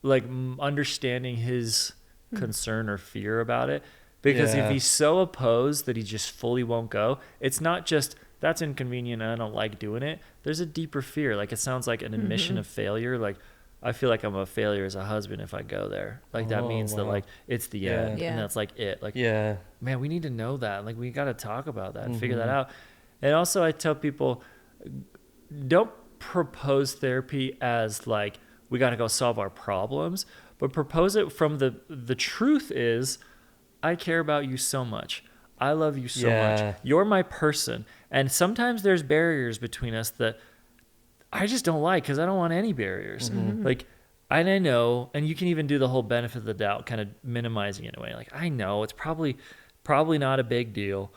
like understanding his concern or fear about it, because if he's so opposed that he just fully won't go, it's not just that's inconvenient and I don't like doing it. There's a deeper fear. Like it sounds like an admission of failure. Like I feel like I'm a failure as a husband if I go there. Like that means that like it's the end, and that's like it. Like man, we need to know that. Like we got to talk about that and figure that out. And also I tell people, don't propose therapy as like we got to go solve our problems, but propose it from the truth is, I care about you so much. I love you so much. You're my person. And sometimes there's barriers between us that I just don't like, because I don't want any barriers. Like, and I know, and you can even do the whole benefit of the doubt, kind of minimizing it in a way. Like, I know it's probably not a big deal.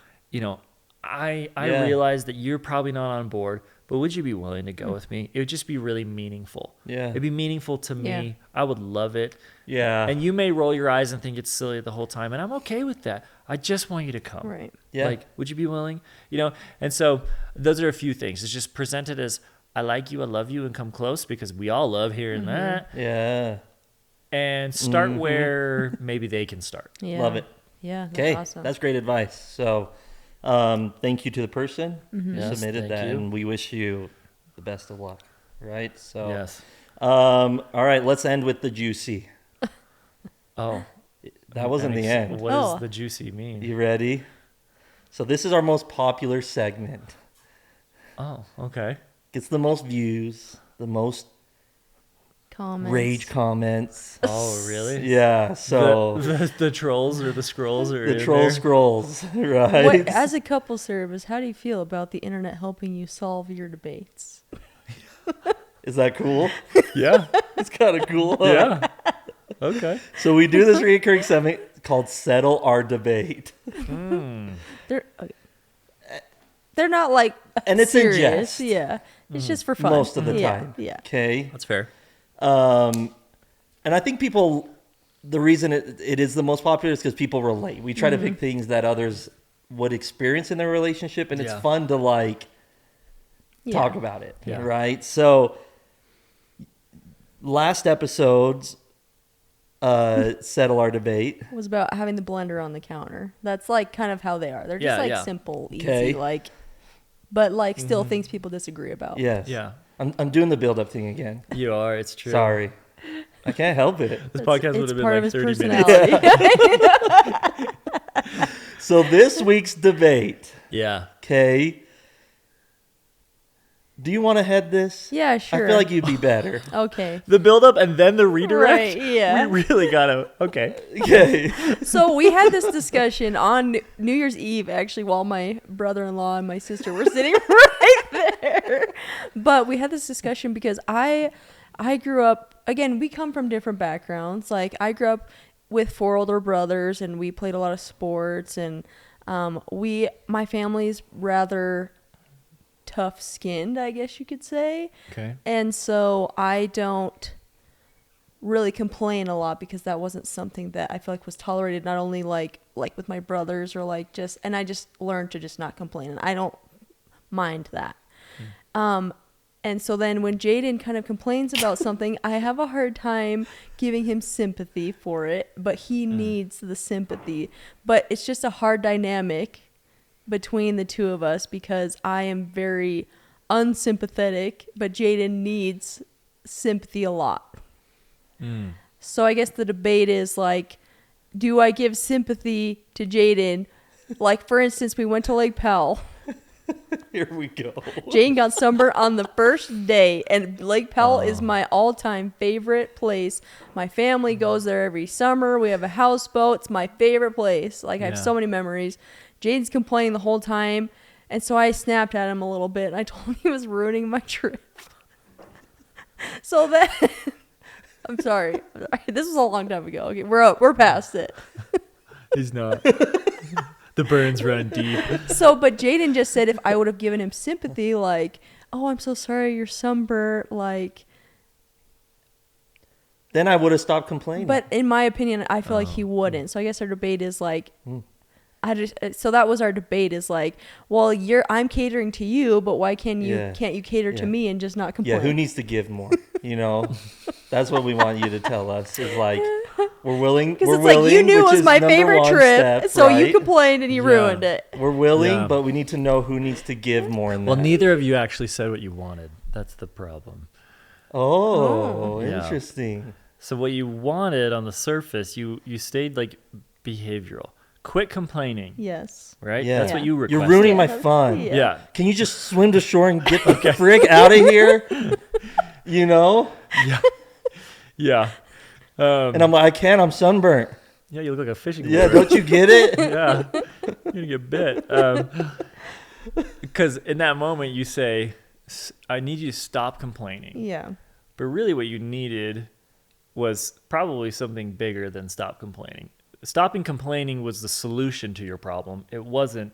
I realize that you're probably not on board, but would you be willing to go with me? It would just be really meaningful. Yeah. It'd be meaningful to me. Yeah. I would love it. Yeah. And you may roll your eyes and think it's silly the whole time, and I'm okay with that. I just want you to come. Right. Yeah. Like, would you be willing? And so those are a few things. It's just presented as, I like you, I love you, and come close, because we all love hearing that. Yeah. And start where maybe they can start. Yeah. Love it. Yeah. That's Okay, awesome. that's great advice. So, thank you to the person who Yes, submitted thank that, you. and we wish you the best of luck. Right? So, Yes. all right, let's end with the juicy. Oh. That wasn't the end. What Oh. does the juicy mean? You ready? So this is our most popular segment. Oh, okay. Gets the most views, the most Comments. rage comments. Oh, really? Yeah, so The trolls or the scrolls or the troll scrolls, right? As a couple service, how do you feel about the internet helping you solve your debates? Is that cool? Yeah. It's kind of cool. Huh? Yeah. Okay. So we do this recurring segment called Settle Our Debate. They're not like And it's in serious. jest. Yeah. It's just for fun. Most of the Yeah, time. Yeah. Okay. That's fair. And I think the reason it is the most popular is because people relate. We try to pick things that others would experience in their relationship, and it's Yeah. fun to talk Yeah. about it, Yeah. right? So last episode's Settle Our Debate. It was about having the blender on the counter. That's like kind of how they are. They're just Yeah, like yeah. simple, easy, Okay. like, but like still things people disagree about. Yes. Yeah. I'm doing the build-up thing again. You are. It's true. Sorry. I can't help it. This podcast would It's have been part like of his 30 minutes. personality. So this week's debate, Yeah. okay. Do you want to head this? Yeah, sure. I feel like you'd be better. Okay. The build up and then the redirect. Right, yeah. We really gotta. Okay. Okay. So we had this discussion on New Year's Eve, actually, while my brother-in-law and my sister were sitting right there. But we had this discussion because I grew up, again, we come from different backgrounds. Like, I grew up with 4 older brothers, and we played a lot of sports, and my family's rather tough-skinned, I guess you could say. Okay. And so I don't really complain a lot because that wasn't something that I feel like was tolerated, not only like with my brothers or like just, and I just learned to just not complain, and I don't mind that. And so then when Jaiden kind of complains about something, I have a hard time giving him sympathy for it, but he needs the sympathy. But it's just a hard dynamic between the two of us because I am very unsympathetic, but Jaiden needs sympathy a lot. So I guess the debate is like, do I give sympathy to Jaiden? Like, for instance, we went to Lake Powell. Here we go. Jaiden got sunburned on the first day, and Lake Powell is my all-time favorite place. My family goes there every summer. We have a houseboat. It's my favorite place. Like, I have Yeah. so many memories. Jaiden's complaining the whole time, and so I snapped at him a little bit, and I told him he was ruining my trip. So then, I'm sorry. This was a long time ago. Okay, we're past it. He's not. The burns run deep. So, but Jaiden just said if I would have given him sympathy, like, oh, I'm so sorry you're sunburnt, like. Then I would have stopped complaining. But in my opinion, I feel like he wouldn't. So I guess our debate is like, so that was our debate is like, well, I'm catering to you, but why can't you cater to me and just not complain? Yeah, who needs to give more? You know, that's what we want you to tell us. Is like we're willing. Because We're it's willing, like you knew it which was is my number favorite one trip, step, so you right? complained and you Yeah. ruined it. We're willing, Yeah. but we need to know who needs to give more in Well, that. neither of you actually said what you wanted. That's the problem. Oh, Yeah. interesting. So what you wanted on the surface, you stayed like behavioral. Quit complaining. Yes. Right? Yeah. That's what you requested. You're ruining my Yeah. fun. Yeah. Yeah. Can you just swim to shore and get the frig out of here? You know? Yeah. And I'm like, I can't. I'm sunburnt. Yeah, you look like a fishing Yeah, lure. don't you get it? Yeah. You're going to get bit. Because in that moment you say, I need you to stop complaining. Yeah. But really what you needed was probably something bigger than stop complaining. Stopping complaining was the solution to your problem. It wasn't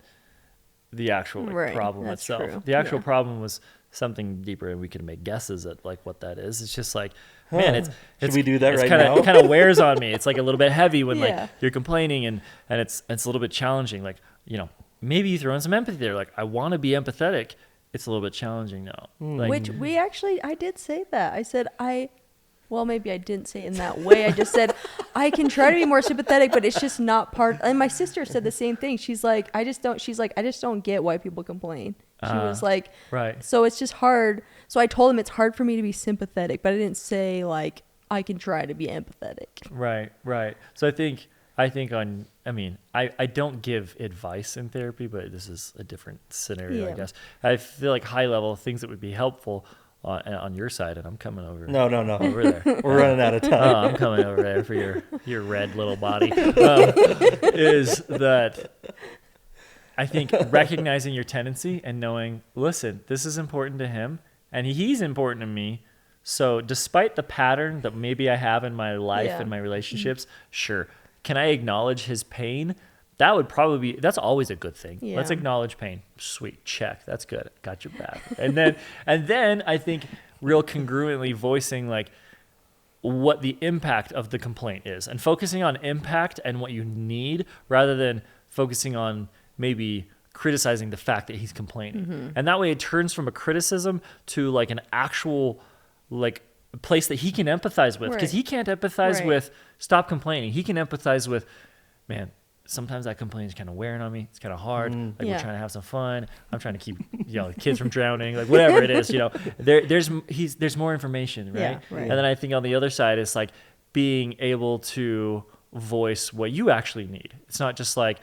the actual Right, problem that's itself. true. The actual Yeah. problem was something deeper, and we can make guesses at like what that is. It's just like, man, Should we do that right kinda, now? It kind of wears on me. It's like a little bit heavy when Yeah. like you're complaining and it's a little bit challenging. Like, you know, maybe you throw in some empathy there. Like, I want to be empathetic. It's a little bit challenging now. Like, Which I did say that. I said well, maybe I didn't say it in that way. I just said I can try to be more sympathetic, but it's just not part. And my sister said the same thing. She's like, I just don't get why people complain. She was like, right. so it's just hard. So I told him it's hard for me to be sympathetic, but I didn't say like I can try to be empathetic. Right. So I think I don't give advice in therapy, but this is a different scenario, I Yeah. guess. I feel like high level things that would be helpful on your side, and I'm coming over. No. Over there. We're running out of Oh, time. I'm coming over there for your red little body. Is that I think recognizing your tendency and knowing, listen, this is important to him, and he's important to me. So despite the pattern that maybe I have in my life and my relationships, sure. Can I acknowledge his pain? That would probably be, that's always a good thing. Yeah. Let's acknowledge pain. Sweet, check. That's good. Got your back. And then I think real congruently voicing like what the impact of the complaint is and focusing on impact and what you need rather than focusing on maybe criticizing the fact that he's complaining. And that way it turns from a criticism to like an actual like place that he can empathize with, because he can't empathize with stop complaining. He can empathize with, man, sometimes that complaint is kind of wearing on me. It's kind of hard. Like we're trying to have some fun. I'm trying to keep the kids from drowning. Like whatever it is, there's more information, right? Yeah, right. And then I think on the other side, it's like being able to voice what you actually need. It's not just like,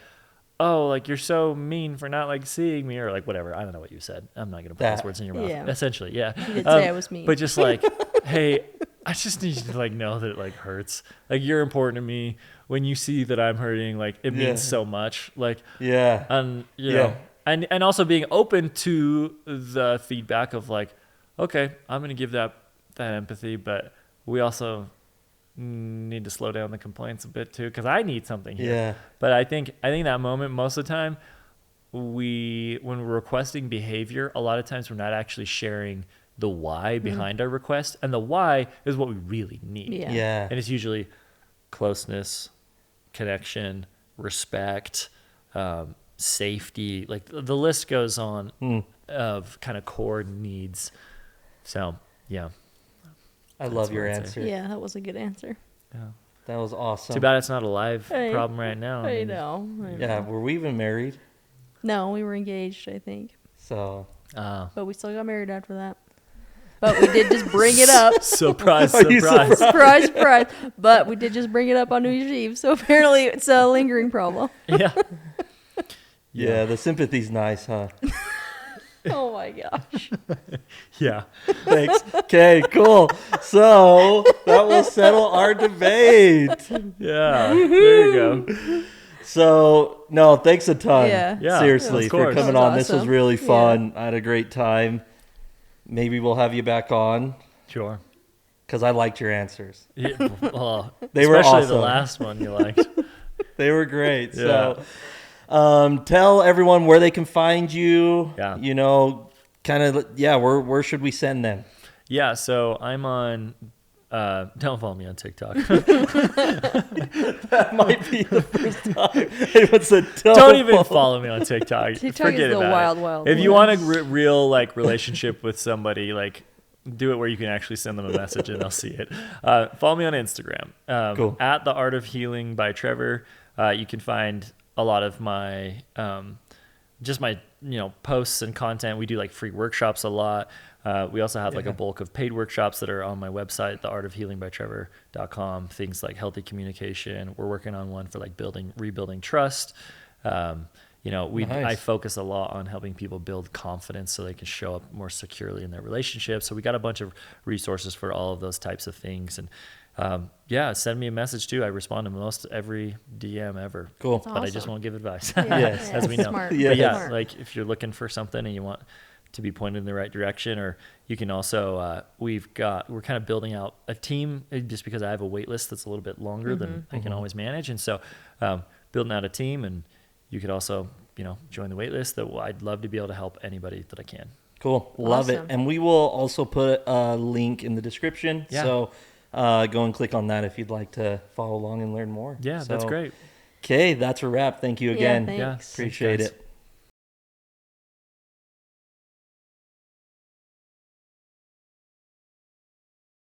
oh, like you're so mean for not like seeing me or like whatever. I don't know what you said. I'm not gonna put those words in your mouth. Yeah. Essentially, yeah. You did say I was mean. But just like, hey, I just need you to like know that it like hurts. Like you're important to me. When you see that I'm hurting, like it means so much. Like and you know, and also being open to the feedback of like, okay, I'm gonna give that empathy, but we also need to slow down the complaints a bit too, because I need something here. Yeah. But I think that moment most of the time, when we're requesting behavior, a lot of times we're not actually sharing the why behind our request, and the why is what we really need. Yeah. And it's usually closeness, connection, respect, safety. Like the list goes on of kind of core needs. So yeah. I love your what I'd answer. Yeah, that was a good answer. Yeah. That was awesome. Too bad it's not a live problem right now. I know. Yeah, were we even married? No, we were engaged, I think. So. But we still got married after that. But we did just bring it up. Surprise, Are you surprise. Surprise, surprise. But we did just bring it up on New Year's Eve. So apparently it's a lingering problem. Yeah. Yeah, the sympathy's nice, huh? Oh my gosh. Yeah. Thanks. Okay, cool. So that will settle our debate. Yeah. There you go. So, no, thanks a ton. Yeah. Seriously, of for course. coming That was on. This was awesome. really fun. I had a great time. Maybe we'll have you back on Sure. because I liked your answers. Yeah. Well, They were especially awesome. the last one you liked. They were great. Yeah. So, tell everyone where they can find you. Yeah. You know, kind of, where should we send them? Yeah. So I'm on. Don't follow me on TikTok. That might be the first time anyone said Don't even follow me on TikTok. TikTok Forget is the about wild, it. wild If you west. want a real like relationship with somebody, like do it where you can actually send them a message and they'll see it. Follow me on Instagram. Cool. At The Art of Healing by Trevor. You can find a lot of my just my posts and content. We do like free workshops a lot. We also have like a bulk of paid workshops that are on my website, theartofhealingbytrevor.com. Things like healthy communication. We're working on one for like rebuilding trust. Nice. I focus a lot on helping people build confidence so they can show up more securely in their relationships. So we got a bunch of resources for all of those types of things. And send me a message too. I respond to most every DM ever. Cool. But I just awesome. won't give advice. Yes. As we know. Smart. Yeah. But Yes. like if you're looking for something and you want to be pointed in the right direction, or you can also, we're kind of building out a team just because I have a wait list that's a little bit longer than I can always manage. And so, building out a team, and you could also, join the wait list. I'd love to be able to help anybody that I can. Cool. Love it. Awesome. And we will also put a link in the description. Yeah. So go and click on that if you'd like to follow along and learn more. Yeah, that's great. Okay, that's a wrap. Thank you again. thanks. Yeah, Appreciate thanks, it. guys.